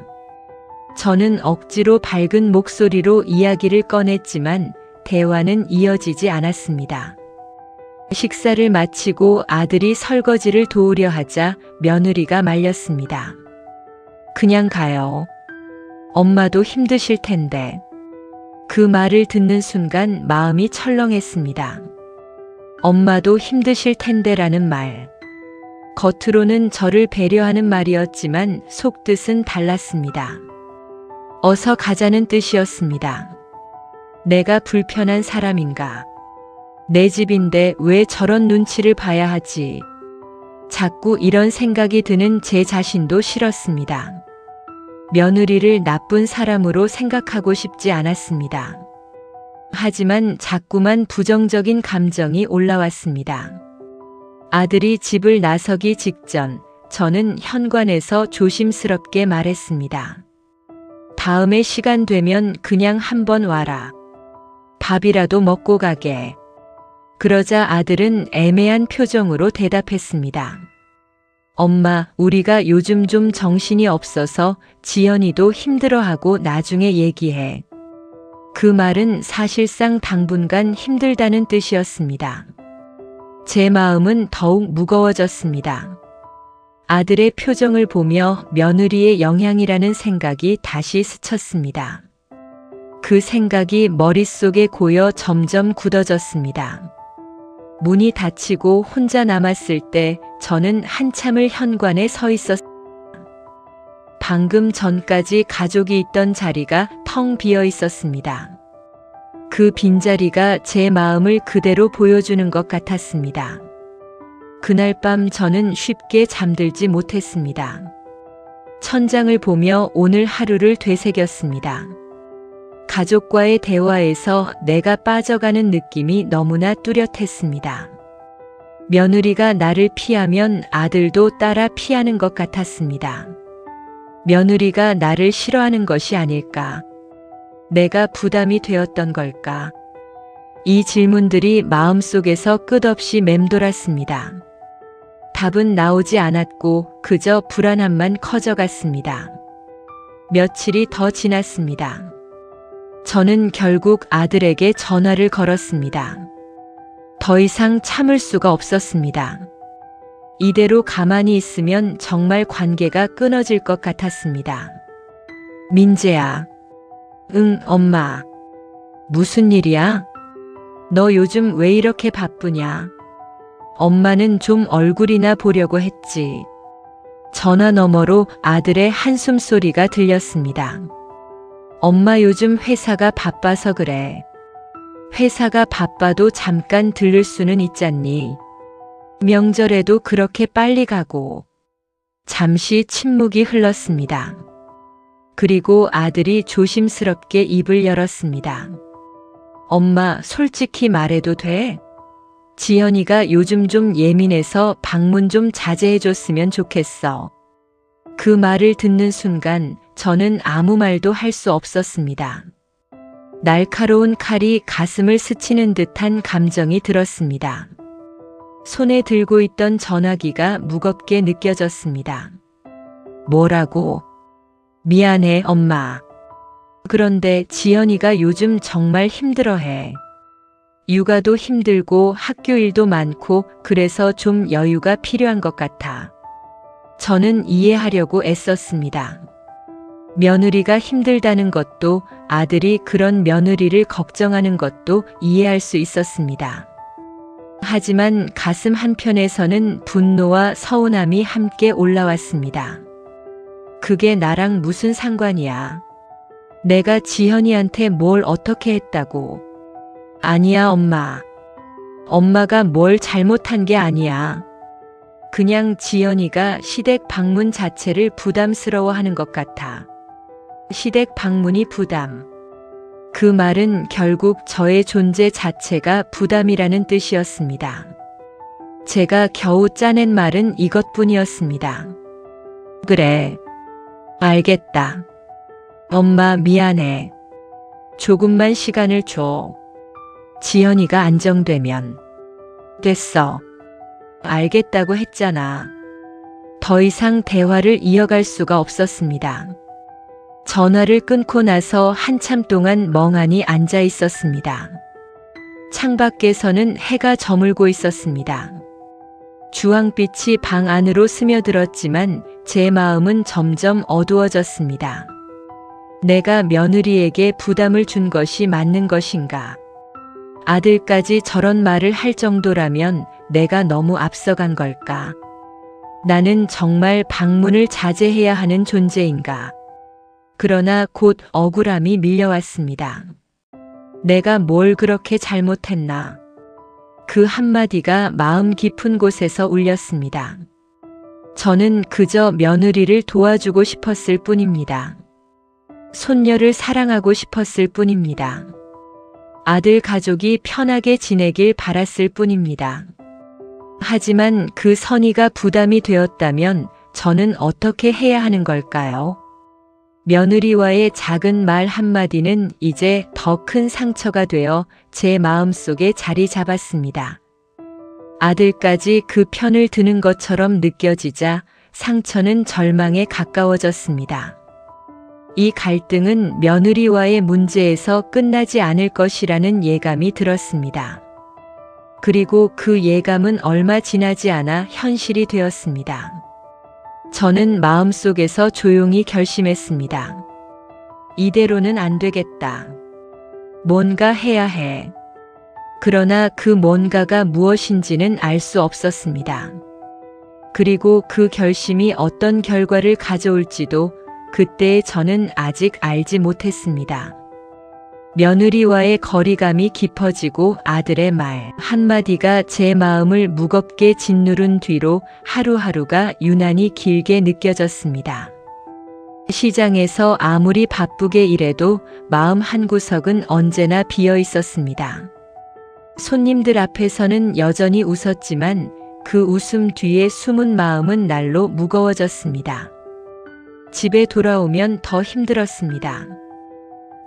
저는 억지로 밝은 목소리로 이야기를 꺼냈지만 대화는 이어지지 않았습니다. 식사를 마치고 아들이 설거지를 도우려 하자 며느리가 말렸습니다. 그냥 가요. 엄마도 힘드실 텐데. 그 말을 듣는 순간 마음이 철렁했습니다. 엄마도 힘드실 텐데라는 말. 겉으로는 저를 배려하는 말이었지만 속뜻은 달랐습니다. 어서 가자는 뜻이었습니다. 내가 불편한 사람인가? 내 집인데 왜 저런 눈치를 봐야 하지? 자꾸 이런 생각이 드는 제 자신도 싫었습니다. 며느리를 나쁜 사람으로 생각하고 싶지 않았습니다. 하지만 자꾸만 부정적인 감정이 올라왔습니다. 아들이 집을 나서기 직전 저는 현관에서 조심스럽게 말했습니다. 다음에 시간 되면 그냥 한번 와라. 밥이라도 먹고 가게. 그러자 아들은 애매한 표정으로 대답했습니다. 엄마, 우리가 요즘 좀 정신이 없어서 지연이도 힘들어하고 나중에 얘기해. 그 말은 사실상 당분간 힘들다는 뜻이었습니다. 제 마음은 더욱 무거워졌습니다. 아들의 표정을 보며 며느리의 영향이라는 생각이 다시 스쳤습니다. 그 생각이 머릿속에 고여 점점 굳어졌습니다. 문이 닫히고 혼자 남았을 때 저는 한참을 현관에 서 있었습니다. 방금 전까지 가족이 있던 자리가 텅 비어 있었습니다. 그 빈자리가 제 마음을 그대로 보여주는 것 같았습니다. 그날 밤 저는 쉽게 잠들지 못했습니다. 천장을 보며 오늘 하루를 되새겼습니다. 가족과의 대화에서 내가 빠져가는 느낌이 너무나 뚜렷했습니다. 며느리가 나를 피하면 아들도 따라 피하는 것 같았습니다. 며느리가 나를 싫어하는 것이 아닐까. 내가 부담이 되었던 걸까? 이 질문들이 마음속에서 끝없이 맴돌았습니다. 답은 나오지 않았고 그저 불안함만 커져갔습니다. 며칠이 더 지났습니다. 저는 결국 아들에게 전화를 걸었습니다. 더 이상 참을 수가 없었습니다. 이대로 가만히 있으면 정말 관계가 끊어질 것 같았습니다. 민재야. 응, 엄마. 무슨 일이야? 너 요즘 왜 이렇게 바쁘냐? 엄마는 좀 얼굴이나 보려고 했지. 전화 너머로 아들의 한숨 소리가 들렸습니다. 엄마 요즘 회사가 바빠서 그래. 회사가 바빠도 잠깐 들를 수는 있잖니. 명절에도 그렇게 빨리 가고. 잠시 침묵이 흘렀습니다. 그리고 아들이 조심스럽게 입을 열었습니다. 엄마, 솔직히 말해도 돼? 지연이가 요즘 좀 예민해서 방문 좀 자제해줬으면 좋겠어. 그 말을 듣는 순간 저는 아무 말도 할 수 없었습니다. 날카로운 칼이 가슴을 스치는 듯한 감정이 들었습니다. 손에 들고 있던 전화기가 무겁게 느껴졌습니다. 뭐라고? 미안해, 엄마. 그런데 지연이가 요즘 정말 힘들어해. 육아도 힘들고 학교 일도 많고 그래서 좀 여유가 필요한 것 같아. 저는 이해하려고 애썼습니다. 며느리가 힘들다는 것도 아들이 그런 며느리를 걱정하는 것도 이해할 수 있었습니다. 하지만 가슴 한편에서는 분노와 서운함이 함께 올라왔습니다. 그게 나랑 무슨 상관이야? 내가 지현이한테 뭘 어떻게 했다고? 아니야, 엄마. 엄마가 뭘 잘못한 게 아니야. 그냥 지연이가 시댁 방문 자체를 부담스러워하는 것 같아. 시댁 방문이 부담. 그 말은 결국 저의 존재 자체가 부담이라는 뜻이었습니다. 제가 겨우 짜낸 말은 이것뿐이었습니다. 그래. 알겠다. 엄마 미안해. 조금만 시간을 줘. 지연이가 안정되면. 됐어. 알겠다고 했잖아. 더 이상 대화를 이어갈 수가 없었습니다. 전화를 끊고 나서 한참 동안 멍하니 앉아 있었습니다. 창밖에서는 해가 저물고 있었습니다. 주황빛이 방 안으로 스며들었지만 제 마음은 점점 어두워졌습니다. 내가 며느리에게 부담을 준 것이 맞는 것인가? 아들까지 저런 말을 할 정도라면 내가 너무 앞서간 걸까? 나는 정말 방문을 자제해야 하는 존재인가? 그러나 곧 억울함이 밀려왔습니다. 내가 뭘 그렇게 잘못했나? 그 한마디가 마음 깊은 곳에서 울렸습니다. 저는 그저 며느리를 도와주고 싶었을 뿐입니다. 손녀를 사랑하고 싶었을 뿐입니다. 아들 가족이 편하게 지내길 바랐을 뿐입니다. 하지만 그 선의가 부담이 되었다면 저는 어떻게 해야 하는 걸까요? 며느리와의 작은 말 한마디는 이제 더 큰 상처가 되어 제 마음속에 자리 잡았습니다. 아들까지 그 편을 드는 것처럼 느껴지자 상처는 절망에 가까워졌습니다. 이 갈등은 며느리와의 문제에서 끝나지 않을 것이라는 예감이 들었습니다. 그리고 그 예감은 얼마 지나지 않아 현실이 되었습니다. 저는 마음속에서 조용히 결심했습니다. 이대로는 안 되겠다. 뭔가 해야 해. 그러나 그 뭔가가 무엇인지는 알 수 없었습니다. 그리고 그 결심이 어떤 결과를 가져올지도 그때의 저는 아직 알지 못했습니다. 며느리와의 거리감이 깊어지고 아들의 말 한마디가 제 마음을 무겁게 짓누른 뒤로 하루하루가 유난히 길게 느껴졌습니다. 시장에서 아무리 바쁘게 일해도 마음 한구석은 언제나 비어 있었습니다. 손님들 앞에서는 여전히 웃었지만 그 웃음 뒤에 숨은 마음은 날로 무거워졌습니다. 집에 돌아오면 더 힘들었습니다.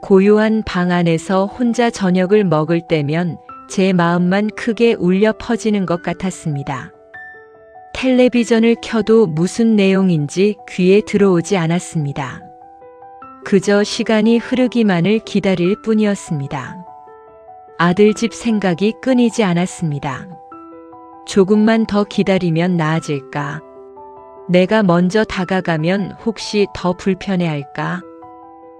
고요한 방 안에서 혼자 저녁을 먹을 때면 제 마음만 크게 울려 퍼지는 것 같았습니다. 텔레비전을 켜도 무슨 내용인지 귀에 들어오지 않았습니다. 그저 시간이 흐르기만을 기다릴 뿐이었습니다. 아들 집 생각이 끊이지 않았습니다. 조금만 더 기다리면 나아질까? 내가 먼저 다가가면 혹시 더 불편해할까?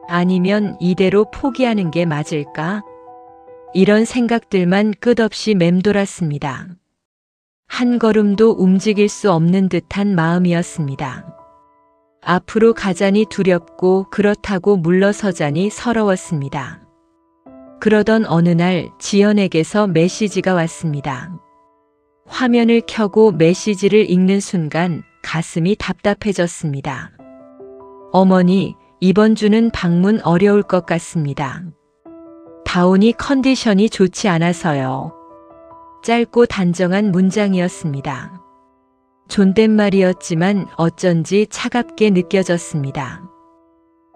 아니면 이대로 포기하는 게 맞을까? 이런 생각들만 끝없이 맴돌았습니다. 한 걸음도 움직일 수 없는 듯한 마음이었습니다. 앞으로 가자니 두렵고 그렇다고 물러서자니 서러웠습니다. 그러던 어느 날 지연에게서 메시지가 왔습니다. 화면을 켜고 메시지를 읽는 순간 가슴이 답답해졌습니다. 어머니, 이번 주는 방문 어려울 것 같습니다. 다운이 컨디션이 좋지 않아서요. 짧고 단정한 문장이었습니다. 존댓말이었지만 어쩐지 차갑게 느껴졌습니다.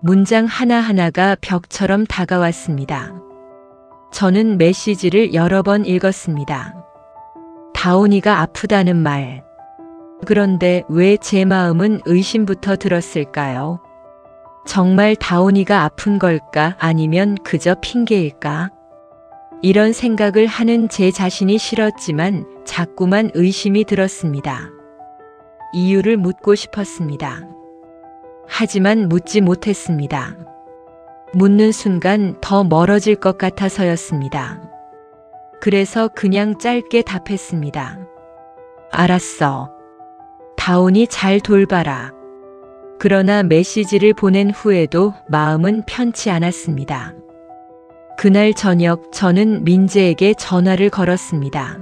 문장 하나하나가 벽처럼 다가왔습니다. 저는 메시지를 여러 번 읽었습니다. 다운이가 아프다는 말. 그런데 왜 제 마음은 의심부터 들었을까요? 정말 다운이가 아픈 걸까? 아니면 그저 핑계일까? 이런 생각을 하는 제 자신이 싫었지만 자꾸만 의심이 들었습니다. 이유를 묻고 싶었습니다. 하지만 묻지 못했습니다. 묻는 순간 더 멀어질 것 같아서였습니다. 그래서 그냥 짧게 답했습니다. 알았어. 다운이 잘 돌봐라. 그러나 메시지를 보낸 후에도 마음은 편치 않았습니다. 그날 저녁 저는 민재에게 전화를 걸었습니다.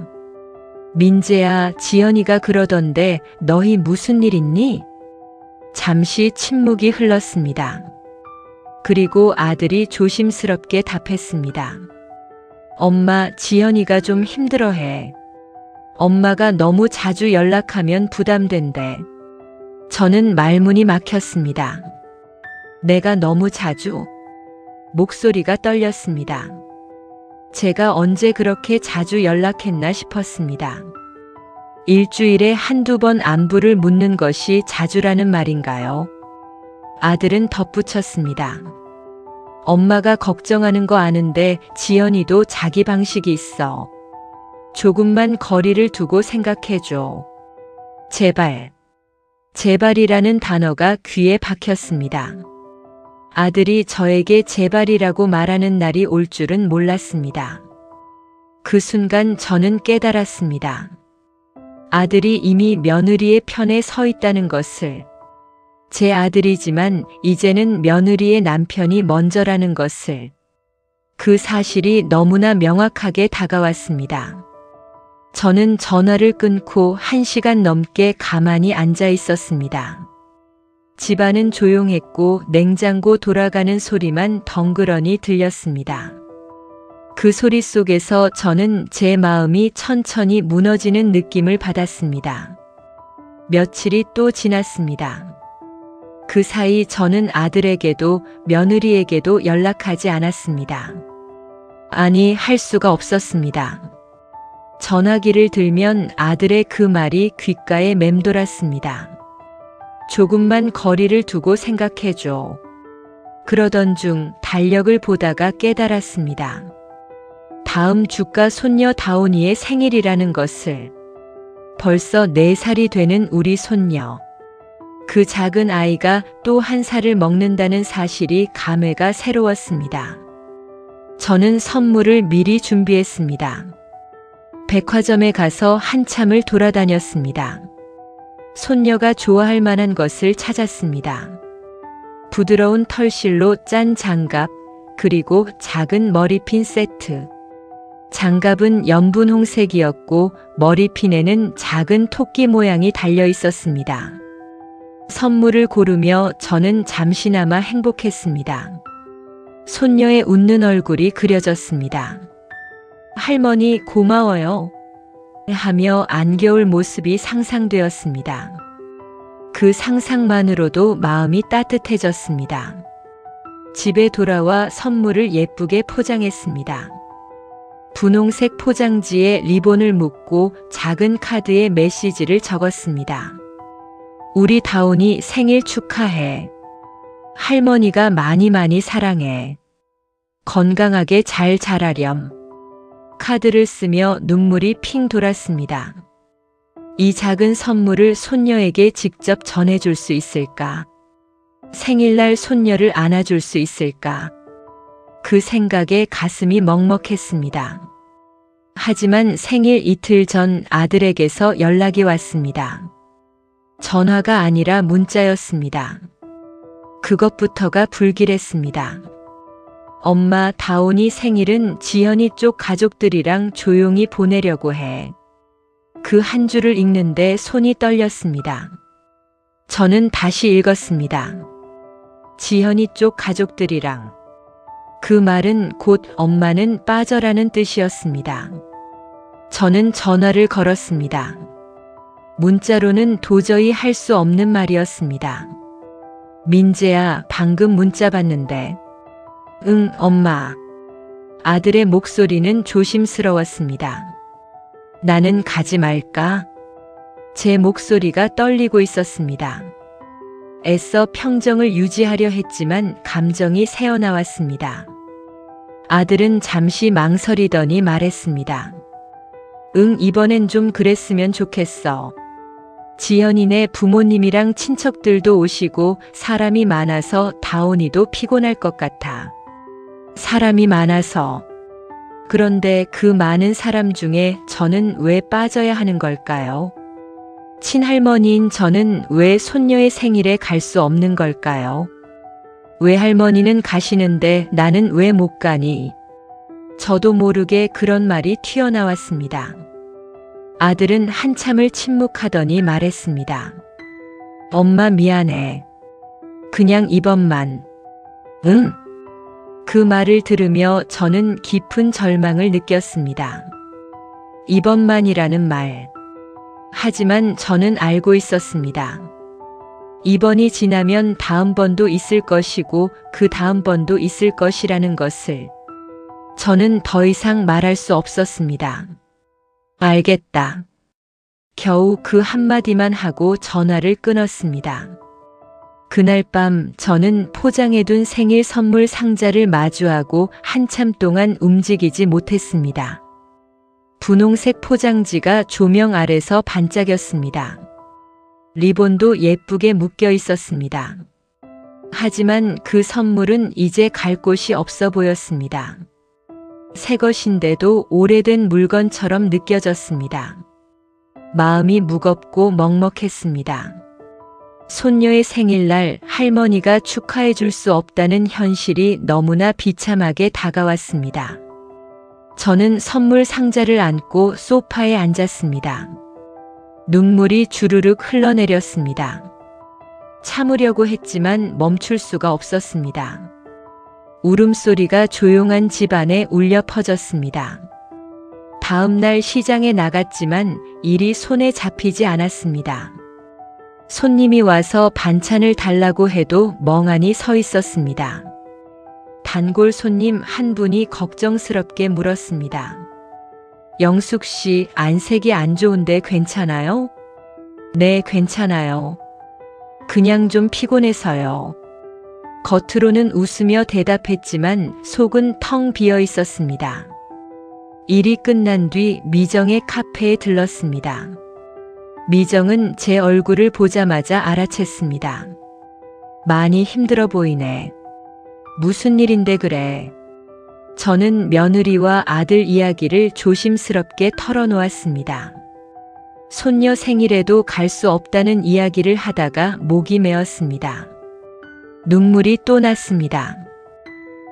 민재야, 지연이가 그러던데 너희 무슨 일 있니? 잠시 침묵이 흘렀습니다. 그리고 아들이 조심스럽게 답했습니다. 엄마, 지연이가 좀 힘들어해. 엄마가 너무 자주 연락하면 부담된대. 저는 말문이 막혔습니다. 내가 너무 자주? 목소리가 떨렸습니다. 제가 언제 그렇게 자주 연락했나 싶었습니다. 일주일에 한두 번 안부를 묻는 것이 자주라는 말인가요? 아들은 덧붙였습니다. 엄마가 걱정하는 거 아는데 지연이도 자기 방식이 있어. 조금만 거리를 두고 생각해줘. 제발. 제발이라는 단어가 귀에 박혔습니다. 아들이 저에게 제발이라고 말하는 날이 올 줄은 몰랐습니다. 그 순간 저는 깨달았습니다. 아들이 이미 며느리의 편에 서 있다는 것을. 제 아들이지만 이제는 며느리의 남편이 먼저라는 것을. 그 사실이 너무나 명확하게 다가왔습니다. 저는 전화를 끊고 1시간 넘게 가만히 앉아 있었습니다. 집안은 조용했고 냉장고 돌아가는 소리만 덩그러니 들렸습니다. 그 소리 속에서 저는 제 마음이 천천히 무너지는 느낌을 받았습니다. 며칠이 또 지났습니다. 그 사이 저는 아들에게도 며느리에게도 연락하지 않았습니다. 아니, 할 수가 없었습니다. 전화기를 들면 아들의 그 말이 귓가에 맴돌았습니다. 조금만 거리를 두고 생각해줘. 그러던 중 달력을 보다가 깨달았습니다. 다음 주가 손녀 다운이의 생일이라는 것을. 벌써 4살이 되는 우리 손녀. 그 작은 아이가 또 1살을 먹는다는 사실이 감회가 새로웠습니다. 저는 선물을 미리 준비했습니다. 백화점에 가서 한참을 돌아다녔습니다. 손녀가 좋아할 만한 것을 찾았습니다. 부드러운 털실로 짠 장갑, 그리고 작은 머리핀 세트. 장갑은 연분홍색이었고 머리핀에는 작은 토끼 모양이 달려 있었습니다. 선물을 고르며 저는 잠시나마 행복했습니다. 손녀의 웃는 얼굴이 그려졌습니다. 할머니 고마워요. 하며 안겨올 모습이 상상되었습니다. 그 상상만으로도 마음이 따뜻해졌습니다. 집에 돌아와 선물을 예쁘게 포장했습니다. 분홍색 포장지에 리본을 묶고 작은 카드에 메시지를 적었습니다. 우리 다온이 생일 축하해. 할머니가 많이 많이 사랑해. 건강하게 잘 자라렴. 카드를 쓰며 눈물이 핑 돌았습니다. 이 작은 선물을 손녀에게 직접 전해줄 수 있을까? 생일날 손녀를 안아줄 수 있을까? 그 생각에 가슴이 먹먹했습니다. 하지만 생일 이틀 전 아들에게서 연락이 왔습니다. 전화가 아니라 문자였습니다. 그것부터가 불길했습니다. 엄마, 다온이 생일은 지연이 쪽 가족들이랑 조용히 보내려고 해. 그 한 줄을 읽는데 손이 떨렸습니다. 저는 다시 읽었습니다. 지연이 쪽 가족들이랑. 그 말은 곧 엄마는 빠져라는 뜻이었습니다. 저는 전화를 걸었습니다. 문자로는 도저히 할 수 없는 말이었습니다. 민재야, 방금 문자 봤는데. 응, 엄마. 아들의 목소리는 조심스러웠습니다. 나는 가지 말까? 제 목소리가 떨리고 있었습니다. 애써 평정을 유지하려 했지만 감정이 새어나왔습니다. 아들은 잠시 망설이더니 말했습니다. 응, 이번엔 좀 그랬으면 좋겠어. 지연이네 부모님이랑 친척들도 오시고 사람이 많아서 다온이도 피곤할 것 같아. 사람이 많아서. 그런데 그 많은 사람 중에 저는 왜 빠져야 하는 걸까요? 친할머니인 저는 왜 손녀의 생일에 갈 수 없는 걸까요? 왜 할머니는 가시는데 나는 왜 못 가니? 저도 모르게 그런 말이 튀어나왔습니다. 아들은 한참을 침묵하더니 말했습니다. 엄마 미안해. 그냥 이번만. 응? 그 말을 들으며 저는 깊은 절망을 느꼈습니다. 이번만이라는 말. 하지만 저는 알고 있었습니다. 이번이 지나면 다음번도 있을 것이고 그 다음번도 있을 것이라는 것을. 저는 더 이상 말할 수 없었습니다. 알겠다. 겨우 그 한마디만 하고 전화를 끊었습니다. 그날 밤 저는 포장해둔 생일 선물 상자를 마주하고 한참 동안 움직이지 못했습니다. 분홍색 포장지가 조명 아래서 반짝였습니다. 리본도 예쁘게 묶여 있었습니다. 하지만 그 선물은 이제 갈 곳이 없어 보였습니다. 새 것인데도 오래된 물건처럼 느껴졌습니다. 마음이 무겁고 먹먹했습니다. 손녀의 생일날 할머니가 축하해 줄 수 없다는 현실이 너무나 비참하게 다가왔습니다. 저는 선물 상자를 안고 소파에 앉았습니다. 눈물이 주르륵 흘러내렸습니다. 참으려고 했지만 멈출 수가 없었습니다. 울음소리가 조용한 집안에 울려 퍼졌습니다. 다음 날 시장에 나갔지만 일이 손에 잡히지 않았습니다. 손님이 와서 반찬을 달라고 해도 멍하니 서 있었습니다. 단골 손님 한 분이 걱정스럽게 물었습니다. 영숙 씨, 안색이 안 좋은데 괜찮아요? 네, 괜찮아요. 그냥 좀 피곤해서요. 겉으로는 웃으며 대답했지만 속은 텅 비어 있었습니다. 일이 끝난 뒤 미정의 카페에 들렀습니다. 미정은 제 얼굴을 보자마자 알아챘습니다. 많이 힘들어 보이네. 무슨 일인데 그래? 저는 며느리와 아들 이야기를 조심스럽게 털어놓았습니다. 손녀 생일에도 갈 수 없다는 이야기를 하다가 목이 메었습니다. 눈물이 또 났습니다.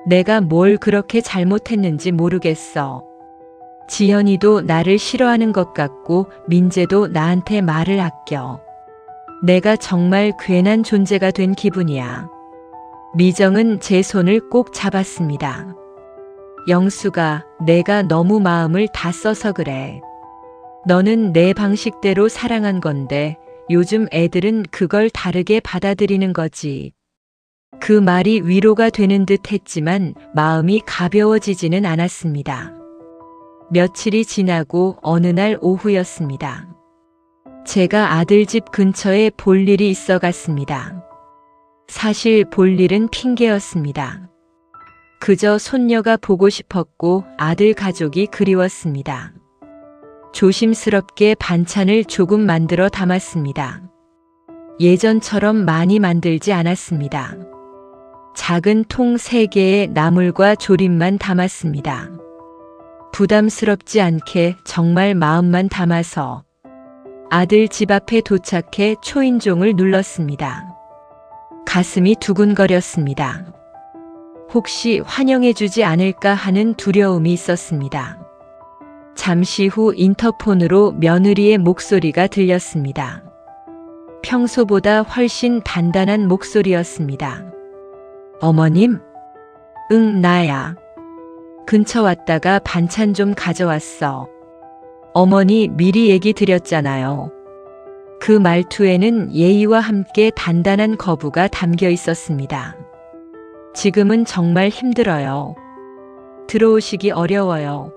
내가 뭘 그렇게 잘못했는지 모르겠어. 지연이도 나를 싫어하는 것 같고 민재도 나한테 말을 아껴. 내가 정말 괜한 존재가 된 기분이야. 미정은 제 손을 꼭 잡았습니다. 영수가, 내가 너무 마음을 다 써서 그래. 너는 내 방식대로 사랑한 건데 요즘 애들은 그걸 다르게 받아들이는 거지. 그 말이 위로가 되는 듯 했지만 마음이 가벼워지지는 않았습니다. 며칠이 지나고 어느 날 오후였습니다. 제가 아들 집 근처에 볼 일이 있어 갔습니다. 사실 볼 일은 핑계였습니다. 그저 손녀가 보고 싶었고 아들 가족이 그리웠습니다. 조심스럽게 반찬을 조금 만들어 담았습니다. 예전처럼 많이 만들지 않았습니다. 작은 통 3개에 나물과 조림만 담았습니다. 부담스럽지 않게 정말 마음만 담아서 아들 집 앞에 도착해 초인종을 눌렀습니다. 가슴이 두근거렸습니다. 혹시 환영해주지 않을까 하는 두려움이 있었습니다. 잠시 후 인터폰으로 며느리의 목소리가 들렸습니다. 평소보다 훨씬 단단한 목소리였습니다. 어머님? 응, 나야. 근처 왔다가 반찬 좀 가져왔어. 어머니 미리 얘기 드렸잖아요. 그 말투에는 예의와 함께 단단한 거부가 담겨 있었습니다. 지금은 정말 힘들어요. 들어오시기 어려워요.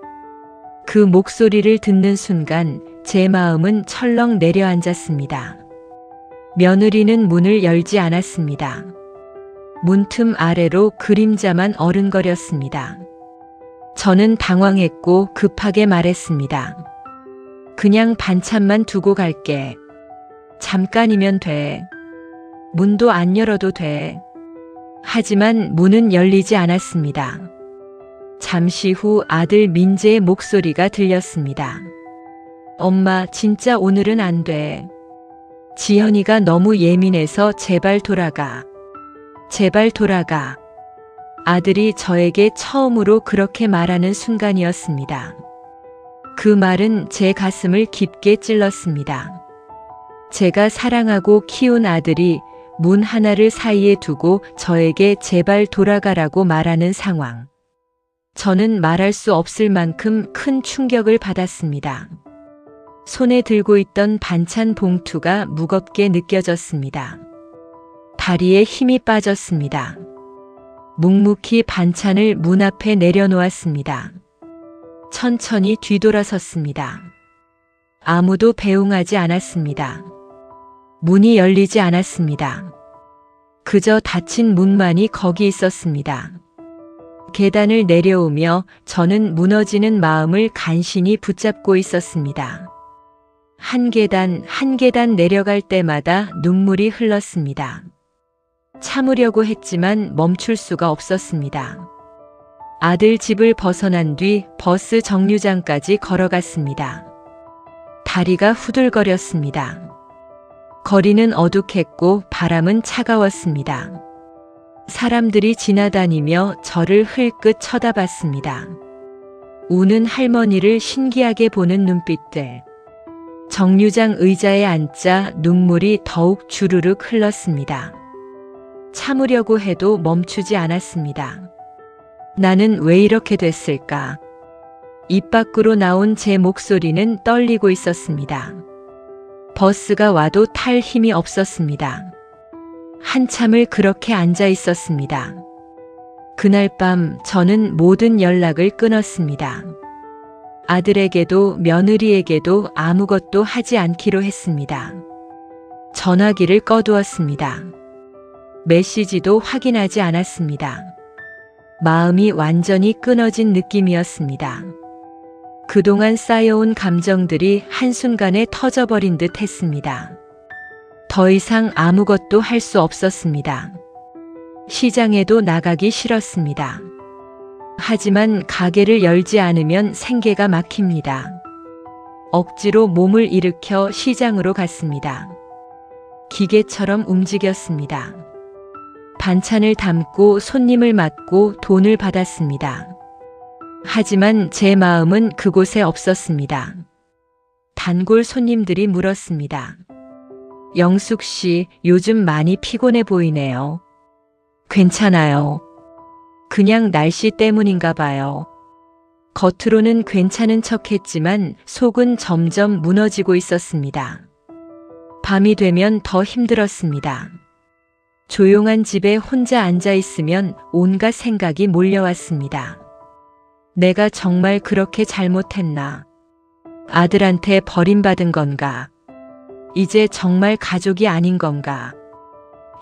그 목소리를 듣는 순간 제 마음은 철렁 내려앉았습니다. 며느리는 문을 열지 않았습니다. 문틈 아래로 그림자만 어른거렸습니다. 저는 당황했고 급하게 말했습니다. 그냥 반찬만 두고 갈게. 잠깐이면 돼. 문도 안 열어도 돼. 하지만 문은 열리지 않았습니다. 잠시 후 아들 민재의 목소리가 들렸습니다. 엄마, 진짜 오늘은 안 돼. 지현이가 너무 예민해서 제발 돌아가. 제발 돌아가. 아들이 저에게 처음으로 그렇게 말하는 순간이었습니다. 그 말은 제 가슴을 깊게 찔렀습니다. 제가 사랑하고 키운 아들이 문 하나를 사이에 두고 저에게 제발 돌아가라고 말하는 상황. 저는 말할 수 없을 만큼 큰 충격을 받았습니다. 손에 들고 있던 반찬 봉투가 무겁게 느껴졌습니다. 다리에 힘이 빠졌습니다. 묵묵히 반찬을 문 앞에 내려놓았습니다. 천천히 뒤돌아섰습니다. 아무도 배웅하지 않았습니다. 문이 열리지 않았습니다. 그저 닫힌 문만이 거기 있었습니다. 계단을 내려오며 저는 무너지는 마음을 간신히 붙잡고 있었습니다. 한 계단 한 계단 내려갈 때마다 눈물이 흘렀습니다. 참으려고 했지만 멈출 수가 없었습니다. 아들 집을 벗어난 뒤 버스 정류장까지 걸어갔습니다. 다리가 후들거렸습니다. 거리는 어둑했고 바람은 차가웠습니다. 사람들이 지나다니며 저를 흘끗 쳐다봤습니다. 우는 할머니를 신기하게 보는 눈빛들. 정류장 의자에 앉자 눈물이 더욱 주르륵 흘렀습니다. 참으려고 해도 멈추지 않았습니다. 나는 왜 이렇게 됐을까? 입 밖으로 나온 제 목소리는 떨리고 있었습니다. 버스가 와도 탈 힘이 없었습니다. 한참을 그렇게 앉아 있었습니다. 그날 밤 저는 모든 연락을 끊었습니다. 아들에게도 며느리에게도 아무것도 하지 않기로 했습니다. 전화기를 꺼두었습니다. 메시지도 확인하지 않았습니다. 마음이 완전히 끊어진 느낌이었습니다. 그동안 쌓여온 감정들이 한순간에 터져버린 듯 했습니다. 더 이상 아무것도 할 수 없었습니다. 시장에도 나가기 싫었습니다. 하지만 가게를 열지 않으면 생계가 막힙니다. 억지로 몸을 일으켜 시장으로 갔습니다. 기계처럼 움직였습니다. 반찬을 담고 손님을 맞고 돈을 받았습니다. 하지만 제 마음은 그곳에 없었습니다. 단골 손님들이 물었습니다. 영숙 씨, 요즘 많이 피곤해 보이네요. 괜찮아요. 그냥 날씨 때문인가 봐요. 겉으로는 괜찮은 척했지만 속은 점점 무너지고 있었습니다. 밤이 되면 더 힘들었습니다. 조용한 집에 혼자 앉아 있으면 온갖 생각이 몰려왔습니다. 내가 정말 그렇게 잘못했나? 아들한테 버림받은 건가? 이제 정말 가족이 아닌 건가?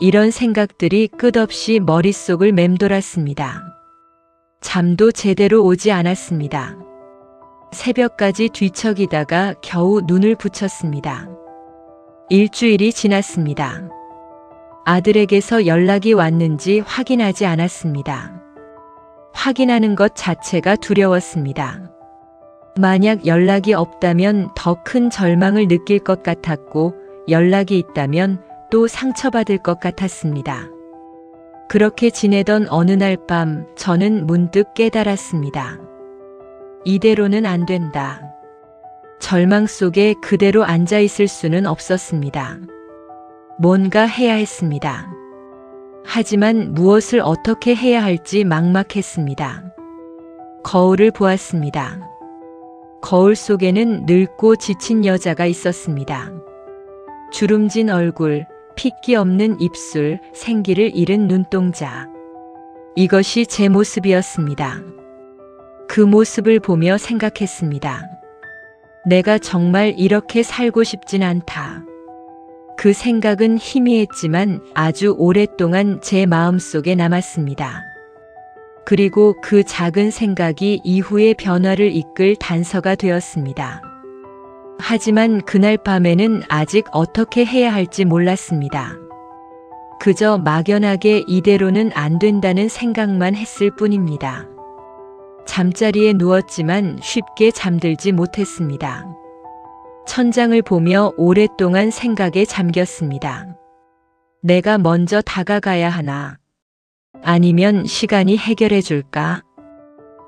이런 생각들이 끝없이 머릿속을 맴돌았습니다. 잠도 제대로 오지 않았습니다. 새벽까지 뒤척이다가 겨우 눈을 붙였습니다. 일주일이 지났습니다. 아들에게서 연락이 왔는지 확인하지 않았습니다. 확인하는 것 자체가 두려웠습니다. 만약 연락이 없다면 더 큰 절망을 느낄 것 같았고, 연락이 있다면 또 상처받을 것 같았습니다. 그렇게 지내던 어느 날 밤 저는 문득 깨달았습니다. 이대로는 안 된다. 절망 속에 그대로 앉아 있을 수는 없었습니다. 뭔가 해야 했습니다. 하지만 무엇을 어떻게 해야 할지 막막했습니다. 거울을 보았습니다. 거울 속에는 늙고 지친 여자가 있었습니다. 주름진 얼굴, 핏기 없는 입술, 생기를 잃은 눈동자. 이것이 제 모습이었습니다. 그 모습을 보며 생각했습니다. 내가 정말 이렇게 살고 싶진 않다. 그 생각은 희미했지만 아주 오랫동안 제 마음속에 남았습니다. 그리고 그 작은 생각이 이후의 변화를 이끌 단서가 되었습니다. 하지만 그날 밤에는 아직 어떻게 해야 할지 몰랐습니다. 그저 막연하게 이대로는 안 된다는 생각만 했을 뿐입니다. 잠자리에 누웠지만 쉽게 잠들지 못했습니다. 천장을 보며 오랫동안 생각에 잠겼습니다. 내가 먼저 다가가야 하나? 아니면 시간이 해결해 줄까?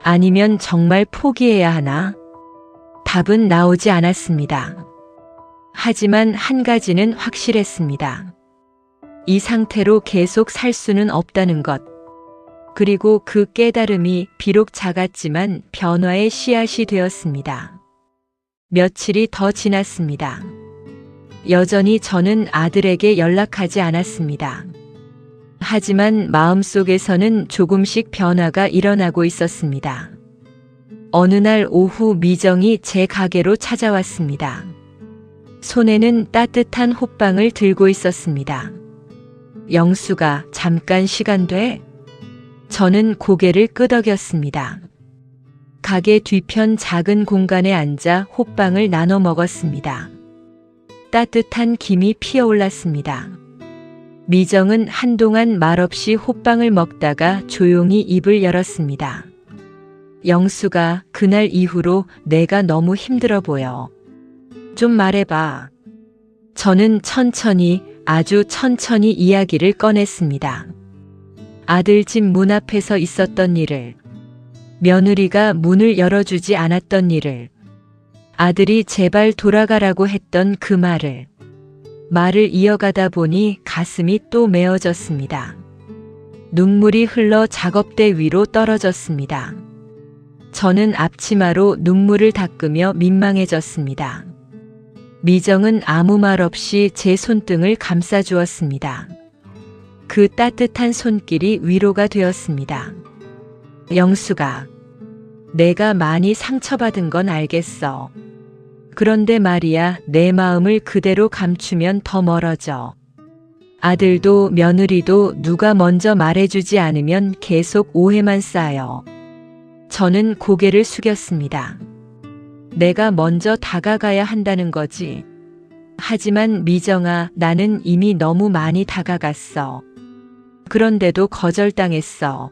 아니면 정말 포기해야 하나? 답은 나오지 않았습니다. 하지만 한 가지는 확실했습니다. 이 상태로 계속 살 수는 없다는 것. 그리고 그 깨달음이 비록 작았지만 변화의 씨앗이 되었습니다. 며칠이 더 지났습니다. 여전히 저는 아들에게 연락하지 않았습니다. 하지만 마음속에서는 조금씩 변화가 일어나고 있었습니다. 어느 날 오후 미정이 제 가게로 찾아왔습니다. 손에는 따뜻한 호빵을 들고 있었습니다. 영수가 잠깐 시간 돼? 저는 고개를 끄덕였습니다. 가게 뒤편 작은 공간에 앉아 호빵을 나눠 먹었습니다. 따뜻한 김이 피어올랐습니다. 미정은 한동안 말없이 호빵을 먹다가 조용히 입을 열었습니다. 영수가 그날 이후로 내가 너무 힘들어 보여. 좀 말해봐. 저는 천천히, 아주 천천히 이야기를 꺼냈습니다. 아들 집 문 앞에서 있었던 일을, 며느리가 문을 열어주지 않았던 일을, 아들이 제발 돌아가라고 했던 그 말을 이어가다 보니 가슴이 또 메어졌습니다. 눈물이 흘러 작업대 위로 떨어졌습니다. 저는 앞치마로 눈물을 닦으며 민망해졌습니다. 미정은 아무 말 없이 제 손등을 감싸주었습니다. 그 따뜻한 손길이 위로가 되었습니다. 영수가, 내가 많이 상처받은 건 알겠어. 그런데 말이야, 내 마음을 그대로 감추면 더 멀어져. 아들도 며느리도 누가 먼저 말해주지 않으면 계속 오해만 쌓여. 저는 고개를 숙였습니다. 내가 먼저 다가가야 한다는 거지. 하지만 미정아, 나는 이미 너무 많이 다가갔어. 그런데도 거절당했어.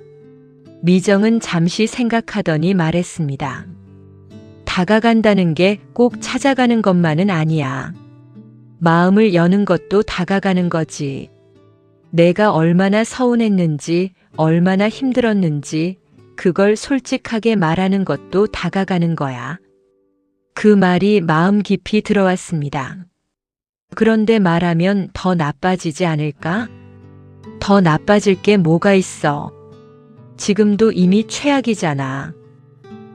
미정은 잠시 생각하더니 말했습니다. 다가간다는 게 꼭 찾아가는 것만은 아니야. 마음을 여는 것도 다가가는 거지. 내가 얼마나 서운했는지, 얼마나 힘들었는지, 그걸 솔직하게 말하는 것도 다가가는 거야. 그 말이 마음 깊이 들어왔습니다. 그런데 말하면 더 나빠지지 않을까? 더 나빠질 게 뭐가 있어? 지금도 이미 최악이잖아.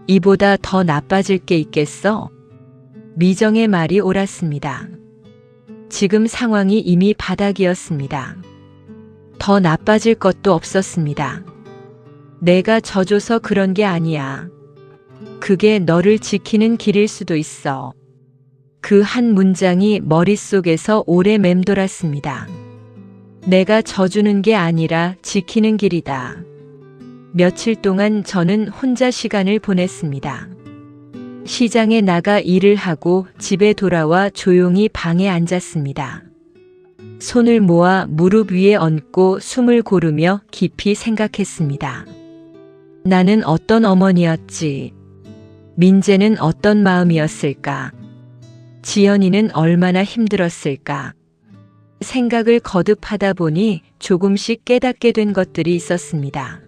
이보다 더 나빠질 게 있겠어? 미정의 말이 옳았습니다. 지금 상황이 이미 바닥이었습니다. 더 나빠질 것도 없었습니다. 내가 져줘서 그런 게 아니야. 그게 너를 지키는 길일 수도 있어. 그 한 문장이 머릿속에서 오래 맴돌았습니다. 내가 져주는 게 아니라 지키는 길이다. 며칠 동안 저는 혼자 시간을 보냈습니다. 시장에 나가 일을 하고 집에 돌아와 조용히 방에 앉았습니다. 손을 모아 무릎 위에 얹고 숨을 고르며 깊이 생각했습니다. 나는 어떤 어머니였지? 민재는 어떤 마음이었을까? 지연이는 얼마나 힘들었을까? 생각을 거듭하다 보니 조금씩 깨닫게 된 것들이 있었습니다.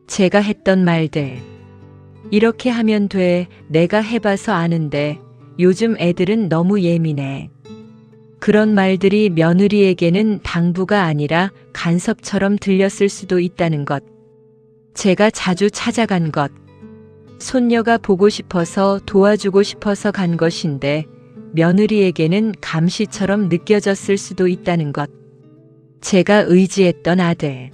제가 했던 말들. 이렇게 하면 돼. 내가 해봐서 아는데 요즘 애들은 너무 예민해. 그런 말들이 며느리에게는 당부가 아니라 간섭처럼 들렸을 수도 있다는 것. 제가 자주 찾아간 것. 손녀가 보고 싶어서 도와주고 싶어서 간 것인데 며느리에게는 감시처럼 느껴졌을 수도 있다는 것. 제가 의지했던 아들.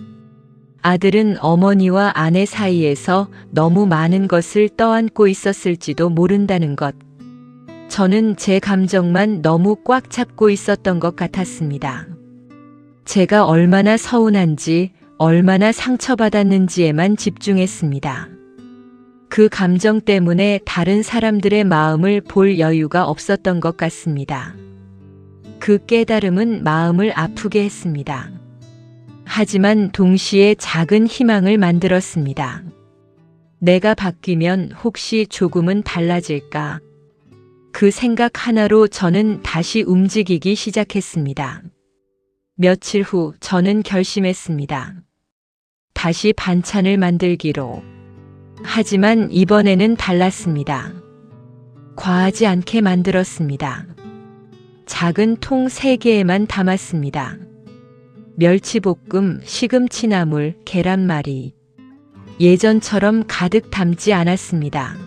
아들은 어머니와 아내 사이에서 너무 많은 것을 떠안고 있었을지도 모른다는 것. 저는 제 감정만 너무 꽉 잡고 있었던 것 같았습니다. 제가 얼마나 서운한지, 얼마나 상처받았는지에만 집중했습니다. 그 감정 때문에 다른 사람들의 마음을 볼 여유가 없었던 것 같습니다. 그 깨달음은 마음을 아프게 했습니다. 하지만 동시에 작은 희망을 만들었습니다. 내가 바뀌면 혹시 조금은 달라질까? 그 생각 하나로 저는 다시 움직이기 시작했습니다. 며칠 후 저는 결심했습니다. 다시 반찬을 만들기로. 하지만 이번에는 달랐습니다. 과하지 않게 만들었습니다. 작은 통 3개에만 담았습니다. 멸치볶음, 시금치나물, 계란말이. 예전처럼 가득 담지 않았습니다.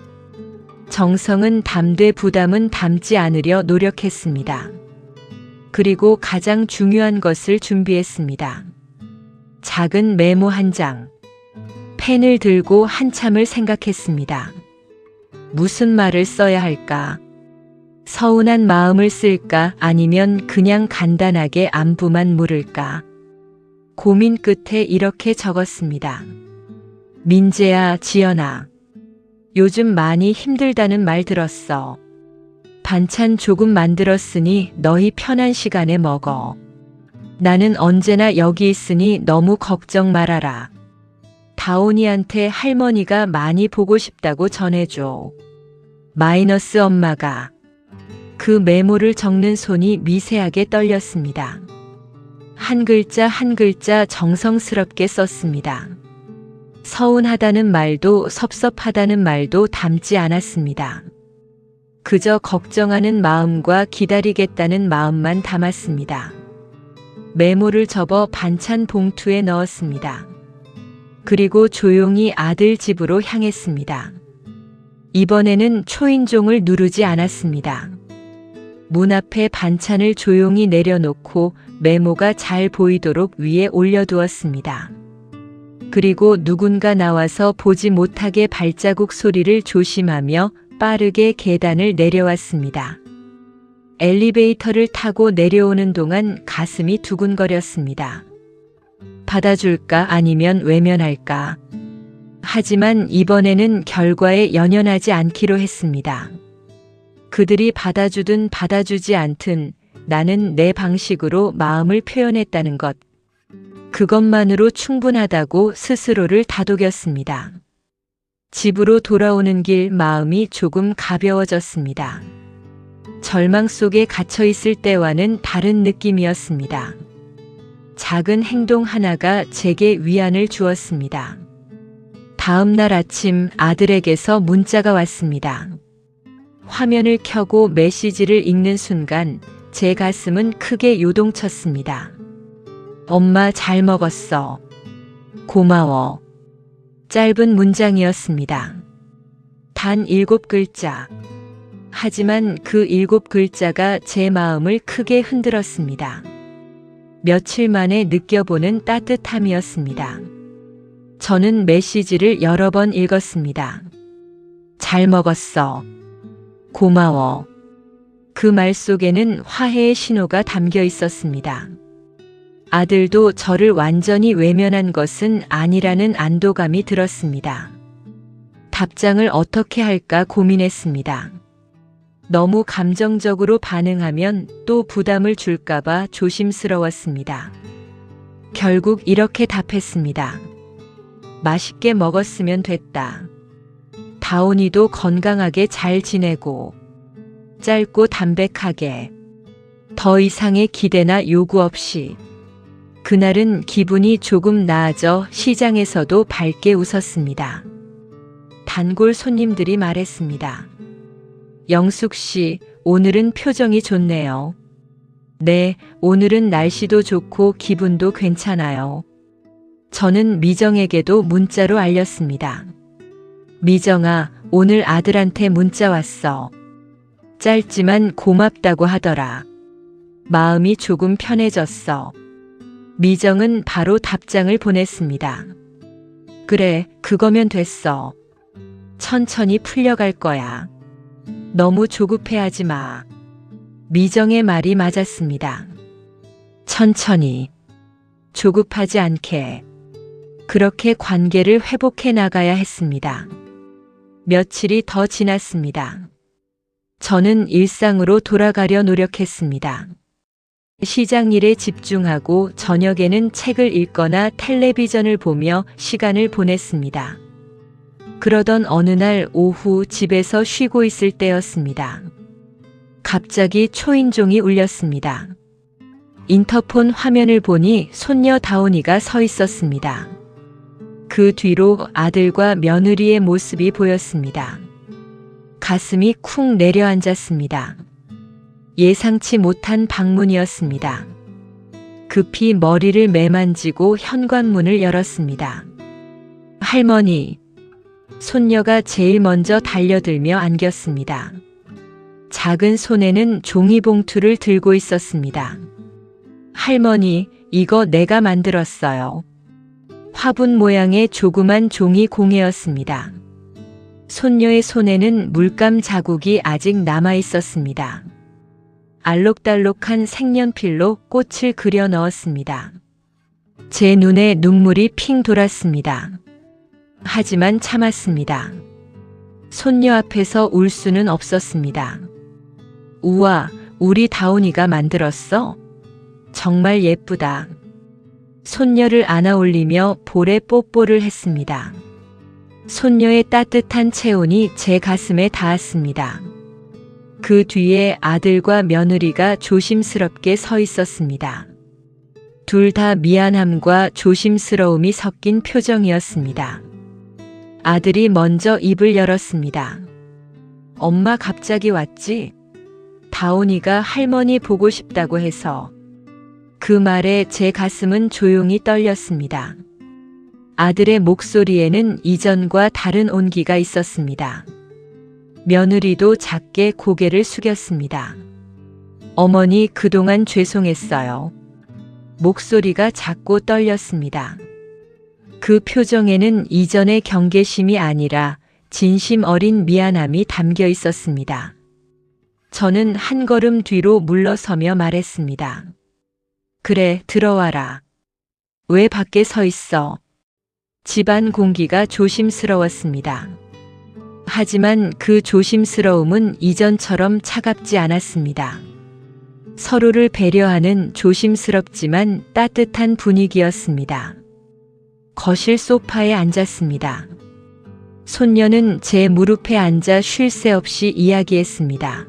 정성은 담되 부담은 담지 않으려 노력했습니다. 그리고 가장 중요한 것을 준비했습니다. 작은 메모 한 장. 펜을 들고 한참을 생각했습니다. 무슨 말을 써야 할까? 서운한 마음을 쓸까? 아니면 그냥 간단하게 안부만 물을까? 고민 끝에 이렇게 적었습니다. 민재야, 지연아. 요즘 많이 힘들다는 말 들었어. 반찬 조금 만들었으니 너희 편한 시간에 먹어. 나는 언제나 여기 있으니 너무 걱정 말아라. 다온이한테 할머니가 많이 보고 싶다고 전해줘. 마이너스 엄마가. 그 메모를 적는 손이 미세하게 떨렸습니다. 한 글자 한 글자 정성스럽게 썼습니다. 서운하다는 말도 섭섭하다는 말도 담지 않았습니다. 그저 걱정하는 마음과 기다리겠다는 마음만 담았습니다. 메모를 접어 반찬 봉투에 넣었습니다. 그리고 조용히 아들 집으로 향했습니다. 이번에는 초인종을 누르지 않았습니다. 문 앞에 반찬을 조용히 내려놓고 메모가 잘 보이도록 위에 올려두었습니다. 그리고 누군가 나와서 보지 못하게 발자국 소리를 조심하며 빠르게 계단을 내려왔습니다. 엘리베이터를 타고 내려오는 동안 가슴이 두근거렸습니다. 받아줄까 아니면 외면할까? 하지만 이번에는 결과에 연연하지 않기로 했습니다. 그들이 받아주든 받아주지 않든 나는 내 방식으로 마음을 표현했다는 것. 그것만으로 충분하다고 스스로를 다독였습니다. 집으로 돌아오는 길 마음이 조금 가벼워졌습니다. 절망 속에 갇혀 있을 때와는 다른 느낌이었습니다. 작은 행동 하나가 제게 위안을 주었습니다. 다음 날 아침 아들에게서 문자가 왔습니다. 화면을 켜고 메시지를 읽는 순간 제 가슴은 크게 요동쳤습니다. 엄마 잘 먹었어. 고마워. 짧은 문장이었습니다. 단 7글자. 하지만 그 7글자가 제 마음을 크게 흔들었습니다. 며칠 만에 느껴보는 따뜻함이었습니다. 저는 메시지를 여러 번 읽었습니다. 잘 먹었어. 고마워. 그 말 속에는 화해의 신호가 담겨 있었습니다. 아들도 저를 완전히 외면한 것은 아니라는 안도감이 들었습니다. 답장을 어떻게 할까 고민했습니다. 너무 감정적으로 반응하면 또 부담을 줄까봐 조심스러웠습니다. 결국 이렇게 답했습니다. 맛있게 먹었으면 됐다. 다온이도 건강하게 잘 지내고 짧고 담백하게 더 이상의 기대나 요구 없이. 그날은 기분이 조금 나아져 시장에서도 밝게 웃었습니다. 단골 손님들이 말했습니다. 영숙 씨, 오늘은 표정이 좋네요. 네, 오늘은 날씨도 좋고 기분도 괜찮아요. 저는 미정에게도 문자로 알렸습니다. 미정아, 오늘 아들한테 문자 왔어. 짧지만 고맙다고 하더라. 마음이 조금 편해졌어. 미정은 바로 답장을 보냈습니다. 그래, 그거면 됐어. 천천히 풀려갈 거야. 너무 조급해하지 마. 미정의 말이 맞았습니다. 천천히. 조급하지 않게. 그렇게 관계를 회복해 나가야 했습니다. 며칠이 더 지났습니다. 저는 일상으로 돌아가려 노력했습니다. 시장 일에 집중하고 저녁에는 책을 읽거나 텔레비전을 보며 시간을 보냈습니다. 그러던 어느 날 오후 집에서 쉬고 있을 때였습니다. 갑자기 초인종이 울렸습니다. 인터폰 화면을 보니 손녀 다온이가 서 있었습니다. 그 뒤로 아들과 며느리의 모습이 보였습니다. 가슴이 쿵 내려앉았습니다. 예상치 못한 방문이었습니다. 급히 머리를 매만지고 현관문을 열었습니다. 할머니. 손녀가 제일 먼저 달려들며 안겼습니다. 작은 손에는 종이봉투를 들고 있었습니다. 할머니, 이거 내가 만들었어요. 화분 모양의 조그만 종이 공예였습니다. 손녀의 손에는 물감 자국이 아직 남아 있었습니다. 알록달록한 색연필로 꽃을 그려 넣었습니다. 제 눈에 눈물이 핑 돌았습니다. 하지만 참았습니다. 손녀 앞에서 울 수는 없었습니다. 우와, 우리 다온이가 만들었어? 정말 예쁘다. 손녀를 안아 올리며 볼에 뽀뽀를 했습니다. 손녀의 따뜻한 체온이 제 가슴에 닿았습니다. 그 뒤에 아들과 며느리가 조심스럽게 서 있었습니다. 둘 다 미안함과 조심스러움이 섞인 표정이었습니다. 아들이 먼저 입을 열었습니다. 엄마 갑자기 왔지? 다온이가 할머니 보고 싶다고 해서. 그 말에 제 가슴은 조용히 떨렸습니다. 아들의 목소리에는 이전과 다른 온기가 있었습니다. 며느리도 작게 고개를 숙였습니다. 어머니, 그동안 죄송했어요. 목소리가 작고 떨렸습니다. 그 표정에는 이전의 경계심이 아니라 진심 어린 미안함이 담겨 있었습니다. 저는 한 걸음 뒤로 물러서며 말했습니다. 그래, 들어와라. 왜 밖에 서 있어? 집안 공기가 조심스러웠습니다. 하지만 그 조심스러움은 이전처럼 차갑지 않았습니다. 서로를 배려하는 조심스럽지만 따뜻한 분위기였습니다. 거실 소파에 앉았습니다. 손녀는 제 무릎에 앉아 쉴 새 없이 이야기했습니다.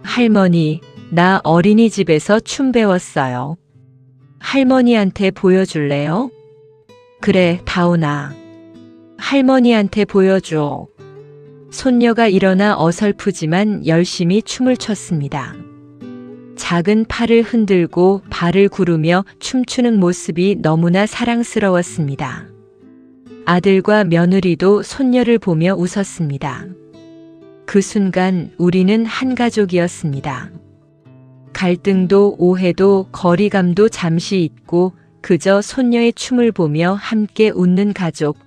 할머니, 나 어린이집에서 춤 배웠어요. 할머니한테 보여줄래요? 그래, 다온아. 할머니한테 보여줘. 손녀가 일어나 어설프지만 열심히 춤을 췄습니다. 작은 팔을 흔들고 발을 구르며 춤추는 모습이 너무나 사랑스러웠습니다. 아들과 며느리도 손녀를 보며 웃었습니다. 그 순간 우리는 한 가족이었습니다. 갈등도 오해도 거리감도 잠시 잊고 그저 손녀의 춤을 보며 함께 웃는 가족.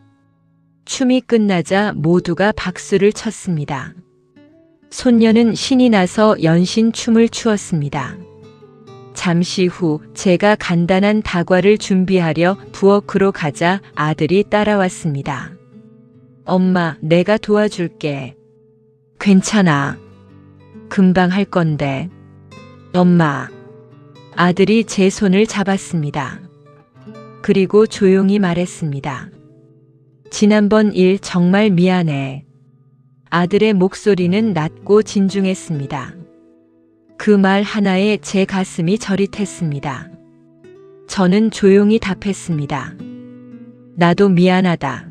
춤이 끝나자 모두가 박수를 쳤습니다. 손녀는 신이 나서 연신 춤을 추었습니다. 잠시 후 제가 간단한 다과를 준비하려 부엌으로 가자 아들이 따라왔습니다. 엄마, 내가 도와줄게. 괜찮아. 금방 할 건데. 엄마. 아들이 제 손을 잡았습니다. 그리고 조용히 말했습니다. 지난번 일 정말 미안해. 아들의 목소리는 낮고 진중했습니다. 그 말 하나에 제 가슴이 저릿했습니다. 저는 조용히 답했습니다. 나도 미안하다.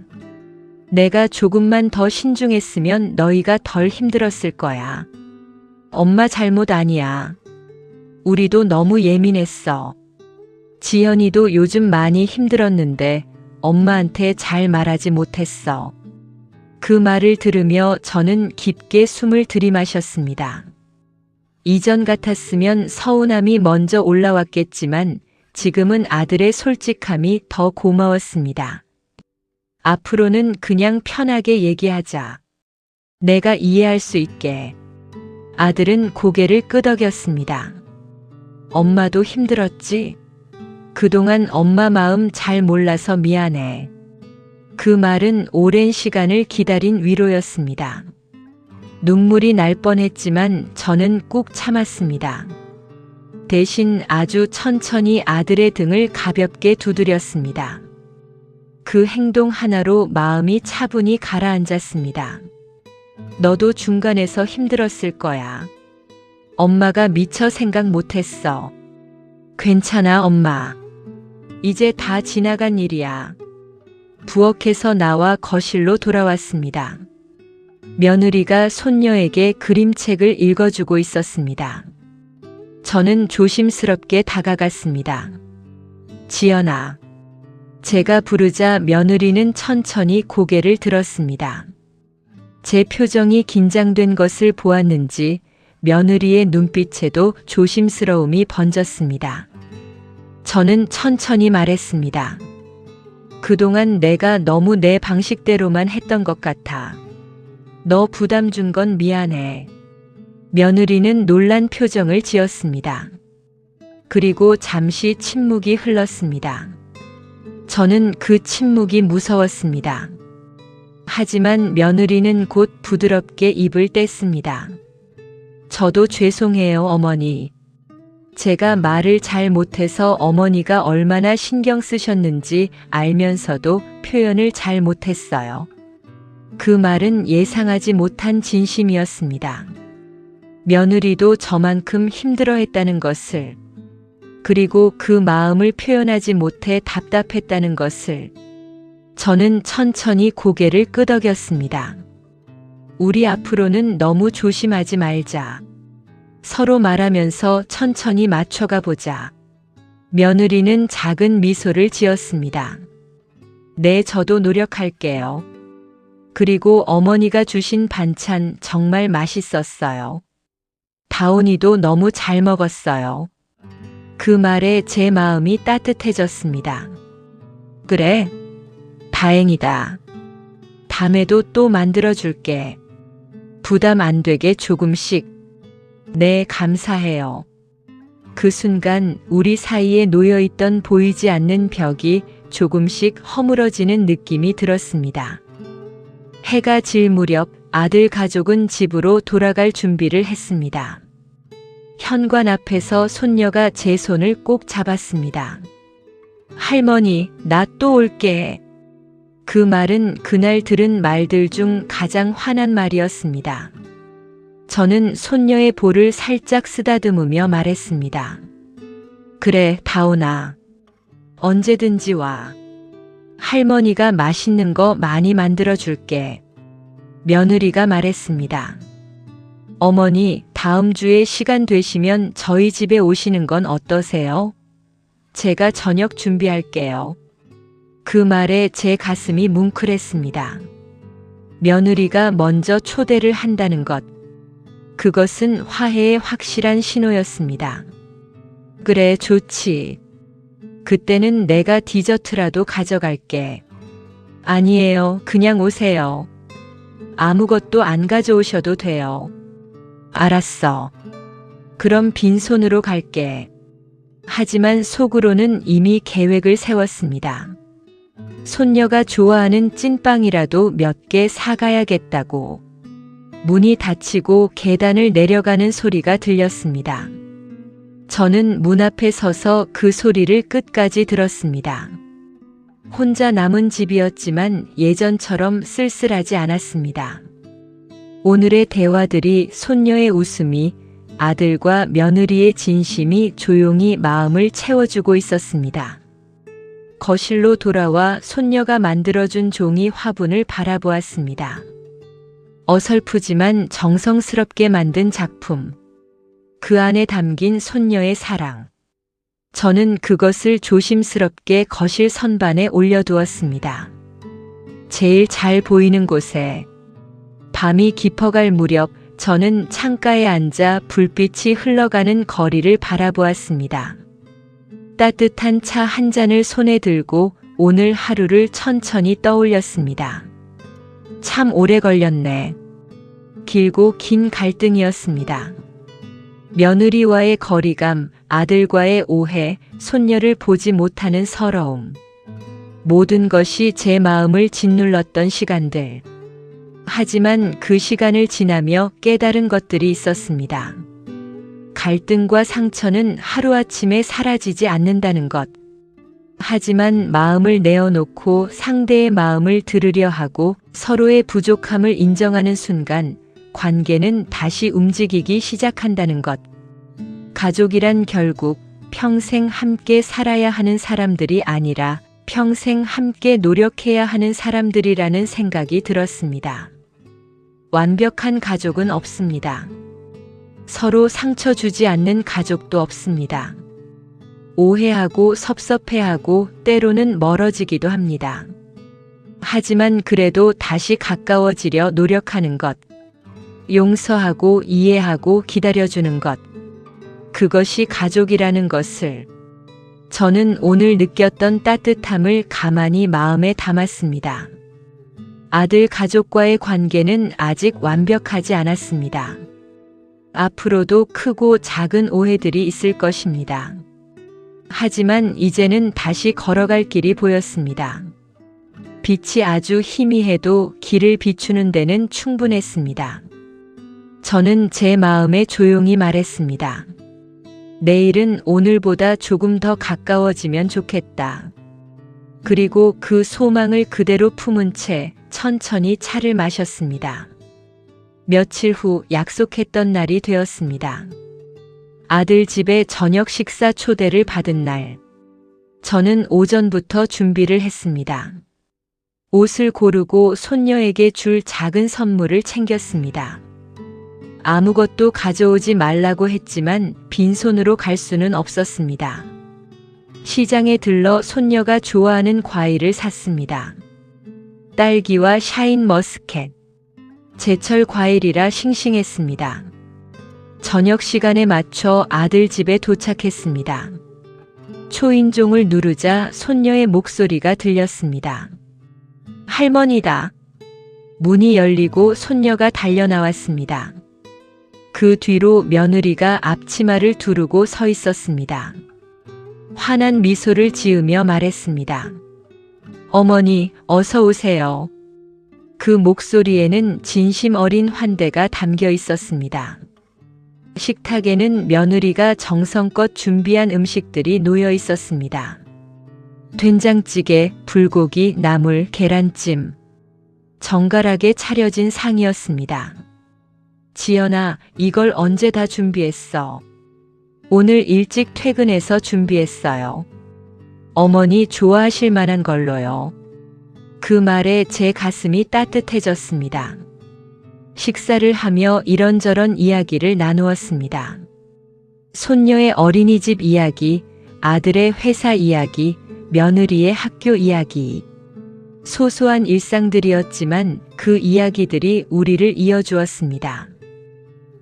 내가 조금만 더 신중했으면 너희가 덜 힘들었을 거야. 엄마 잘못 아니야. 우리도 너무 예민했어. 지연이도 요즘 많이 힘들었는데 엄마한테 잘 말하지 못했어. 그 말을 들으며 저는 깊게 숨을 들이마셨습니다. 이전 같았으면 서운함이 먼저 올라왔겠지만 지금은 아들의 솔직함이 더 고마웠습니다. 앞으로는 그냥 편하게 얘기하자. 내가 이해할 수 있게. 아들은 고개를 끄덕였습니다. 엄마도 힘들었지? 그동안 엄마 마음 잘 몰라서 미안해. 그 말은 오랜 시간을 기다린 위로였습니다. 눈물이 날 뻔했지만 저는 꾹 참았습니다. 대신 아주 천천히 아들의 등을 가볍게 두드렸습니다. 그 행동 하나로 마음이 차분히 가라앉았습니다. 너도 중간에서 힘들었을 거야. 엄마가 미처 생각 못했어. 괜찮아, 엄마. 이제 다 지나간 일이야. 부엌에서 나와 거실로 돌아왔습니다. 며느리가 손녀에게 그림책을 읽어주고 있었습니다. 저는 조심스럽게 다가갔습니다. 지연아. 제가 부르자 며느리는 천천히 고개를 들었습니다. 제 표정이 긴장된 것을 보았는지 며느리의 눈빛에도 조심스러움이 번졌습니다. 저는 천천히 말했습니다. 그동안 내가 너무 내 방식대로만 했던 것 같아. 너 부담 준 건 미안해. 며느리는 놀란 표정을 지었습니다. 그리고 잠시 침묵이 흘렀습니다. 저는 그 침묵이 무서웠습니다. 하지만 며느리는 곧 부드럽게 입을 뗐습니다. 저도 죄송해요, 어머니. 제가 말을 잘 못해서 어머니가 얼마나 신경 쓰셨는지 알면서도 표현을 잘 못했어요. 그 말은 예상하지 못한 진심이었습니다. 며느리도 저만큼 힘들어했다는 것을, 그리고 그 마음을 표현하지 못해 답답했다는 것을. 저는 천천히 고개를 끄덕였습니다. 우리 앞으로는 너무 조심하지 말자. 서로 말하면서 천천히 맞춰가 보자. 며느리는 작은 미소를 지었습니다. 네, 저도 노력할게요. 그리고 어머니가 주신 반찬 정말 맛있었어요. 다온이도 너무 잘 먹었어요. 그 말에 제 마음이 따뜻해졌습니다. 그래, 다행이다. 다음에도 또 만들어줄게. 부담 안 되게 조금씩. 네, 감사해요. 그 순간 우리 사이에 놓여있던 보이지 않는 벽이 조금씩 허물어지는 느낌이 들었습니다. 해가 질 무렵 아들 가족은 집으로 돌아갈 준비를 했습니다. 현관 앞에서 손녀가 제 손을 꼭 잡았습니다. 할머니, 나 또 올게. 그 말은 그날 들은 말들 중 가장 환한 말이었습니다. 저는 손녀의 볼을 살짝 쓰다듬으며 말했습니다. 그래, 다온아. 언제든지 와. 할머니가 맛있는 거 많이 만들어줄게. 며느리가 말했습니다. 어머니, 다음 주에 시간 되시면 저희 집에 오시는 건 어떠세요? 제가 저녁 준비할게요. 그 말에 제 가슴이 뭉클했습니다. 며느리가 먼저 초대를 한다는 것. 그것은 화해의 확실한 신호였습니다. 그래, 좋지. 그때는 내가 디저트라도 가져갈게. 아니에요. 그냥 오세요. 아무것도 안 가져오셔도 돼요. 알았어. 그럼 빈손으로 갈게. 하지만 속으로는 이미 계획을 세웠습니다. 손녀가 좋아하는 찐빵이라도 몇 개 사가야겠다고. 문이 닫히고 계단을 내려가는 소리가 들렸습니다. 저는 문 앞에 서서 그 소리를 끝까지 들었습니다. 혼자 남은 집이었지만 예전처럼 쓸쓸하지 않았습니다. 오늘의 대화들이, 손녀의 웃음이, 아들과 며느리의 진심이 조용히 마음을 채워주고 있었습니다. 거실로 돌아와 손녀가 만들어준 종이 화분을 바라보았습니다. 어설프지만 정성스럽게 만든 작품. 그 안에 담긴 손녀의 사랑. 저는 그것을 조심스럽게 거실 선반에 올려두었습니다. 제일 잘 보이는 곳에. 밤이 깊어갈 무렵 저는 창가에 앉아 불빛이 흘러가는 거리를 바라보았습니다. 따뜻한 차 한 잔을 손에 들고 오늘 하루를 천천히 떠올렸습니다. 참 오래 걸렸네. 길고 긴 갈등이었습니다. 며느리와의 거리감, 아들과의 오해, 손녀를 보지 못하는 서러움. 모든 것이 제 마음을 짓눌렀던 시간들. 하지만 그 시간을 지나며 깨달은 것들이 있었습니다. 갈등과 상처는 하루아침에 사라지지 않는다는 것. 하지만 마음을 내어놓고 상대의 마음을 들으려 하고 서로의 부족함을 인정하는 순간 관계는 다시 움직이기 시작한다는 것. 가족이란 결국 평생 함께 살아야 하는 사람들이 아니라 평생 함께 노력해야 하는 사람들이라는 생각이 들었습니다. 완벽한 가족은 없습니다. 서로 상처 주지 않는 가족도 없습니다. 오해하고 섭섭해하고 때로는 멀어지기도 합니다. 하지만 그래도 다시 가까워지려 노력하는 것. 용서하고 이해하고 기다려주는 것. 그것이 가족이라는 것을 저는 오늘 느꼈던 따뜻함을 가만히 마음에 담았습니다. 아들 가족과의 관계는 아직 완벽하지 않았습니다. 앞으로도 크고 작은 오해들이 있을 것입니다. 하지만 이제는 다시 걸어갈 길이 보였습니다. 빛이 아주 희미해도 길을 비추는 데는 충분했습니다. 저는 제 마음에 조용히 말했습니다. 내일은 오늘보다 조금 더 가까워지면 좋겠다. 그리고 그 소망을 그대로 품은 채 천천히 차를 마셨습니다. 며칠 후 약속했던 날이 되었습니다. 아들 집에 저녁 식사 초대를 받은 날. 저는 오전부터 준비를 했습니다. 옷을 고르고 손녀에게 줄 작은 선물을 챙겼습니다. 아무것도 가져오지 말라고 했지만 빈손으로 갈 수는 없었습니다. 시장에 들러 손녀가 좋아하는 과일을 샀습니다. 딸기와 샤인머스켓. 제철 과일이라 싱싱했습니다. 저녁 시간에 맞춰 아들 집에 도착했습니다. 초인종을 누르자 손녀의 목소리가 들렸습니다. 할머니다. 문이 열리고 손녀가 달려나왔습니다. 그 뒤로 며느리가 앞치마를 두르고 서 있었습니다. 환한 미소를 지으며 말했습니다. 어머니, 어서 오세요. 그 목소리에는 진심 어린 환대가 담겨 있었습니다. 식탁에는 며느리가 정성껏 준비한 음식들이 놓여 있었습니다. 된장찌개, 불고기, 나물, 계란찜. 정갈하게 차려진 상이었습니다. 지연아, 이걸 언제 다 준비했어? 오늘 일찍 퇴근해서 준비했어요. 어머니 좋아하실 만한 걸로요. 그 말에 제 가슴이 따뜻해졌습니다. 식사를 하며 이런저런 이야기를 나누었습니다. 손녀의 어린이집 이야기, 아들의 회사 이야기, 며느리의 학교 이야기. 소소한 일상들이었지만 그 이야기들이 우리를 이어주었습니다.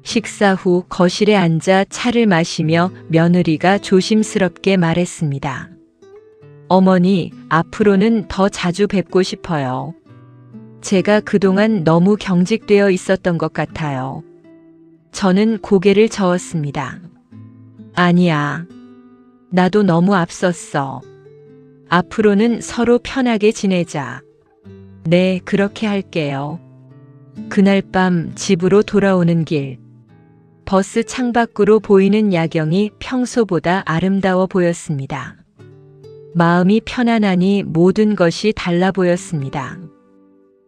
식사 후 거실에 앉아 차를 마시며 며느리가 조심스럽게 말했습니다. 어머니, 앞으로는 더 자주 뵙고 싶어요. 제가 그동안 너무 경직되어 있었던 것 같아요. 저는 고개를 저었습니다. 아니야. 나도 너무 앞섰어. 앞으로는 서로 편하게 지내자. 네, 그렇게 할게요. 그날 밤 집으로 돌아오는 길. 버스 창밖으로 보이는 야경이 평소보다 아름다워 보였습니다. 마음이 편안하니 모든 것이 달라 보였습니다.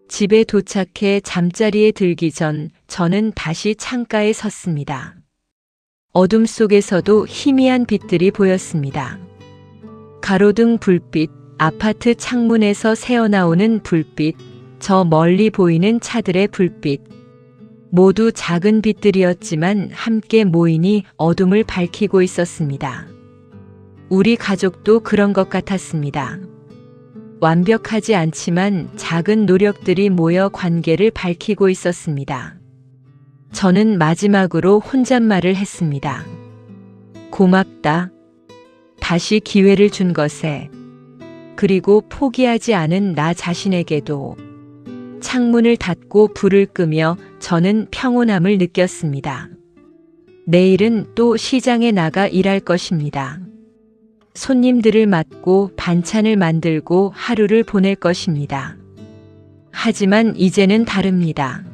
집에 도착해 잠자리에 들기 전 저는 다시 창가에 섰습니다. 어둠 속에서도 희미한 빛들이 보였습니다. 가로등 불빛, 아파트 창문에서 새어나오는 불빛, 저 멀리 보이는 차들의 불빛. 모두 작은 빛들이었지만 함께 모이니 어둠을 밝히고 있었습니다. 우리 가족도 그런 것 같았습니다. 완벽하지 않지만 작은 노력들이 모여 관계를 밝히고 있었습니다. 저는 마지막으로 혼잣말을 했습니다. 고맙다. 다시 기회를 준 것에. 그리고 포기하지 않은 나 자신에게도. 창문을 닫고 불을 끄며 저는 평온함을 느꼈습니다. 내일은 또 시장에 나가 일할 것입니다. 손님들을 맞고 반찬을 만들고 하루를 보낼 것입니다. 하지만 이제는 다릅니다.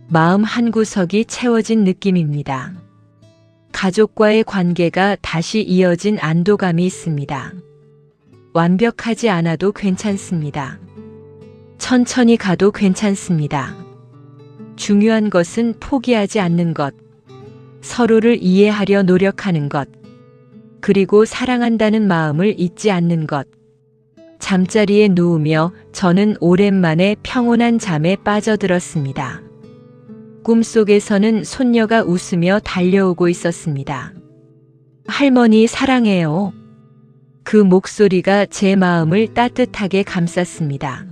마음 한구석이 채워진 느낌입니다. 가족과의 관계가 다시 이어진 안도감이 있습니다. 완벽하지 않아도 괜찮습니다. 천천히 가도 괜찮습니다. 중요한 것은 포기하지 않는 것, 서로를 이해하려 노력하는 것, 그리고 사랑한다는 마음을 잊지 않는 것. 잠자리에 누우며 저는 오랜만에 평온한 잠에 빠져들었습니다. 꿈속에서는 손녀가 웃으며 달려오고 있었습니다. 할머니 사랑해요. 그 목소리가 제 마음을 따뜻하게 감쌌습니다.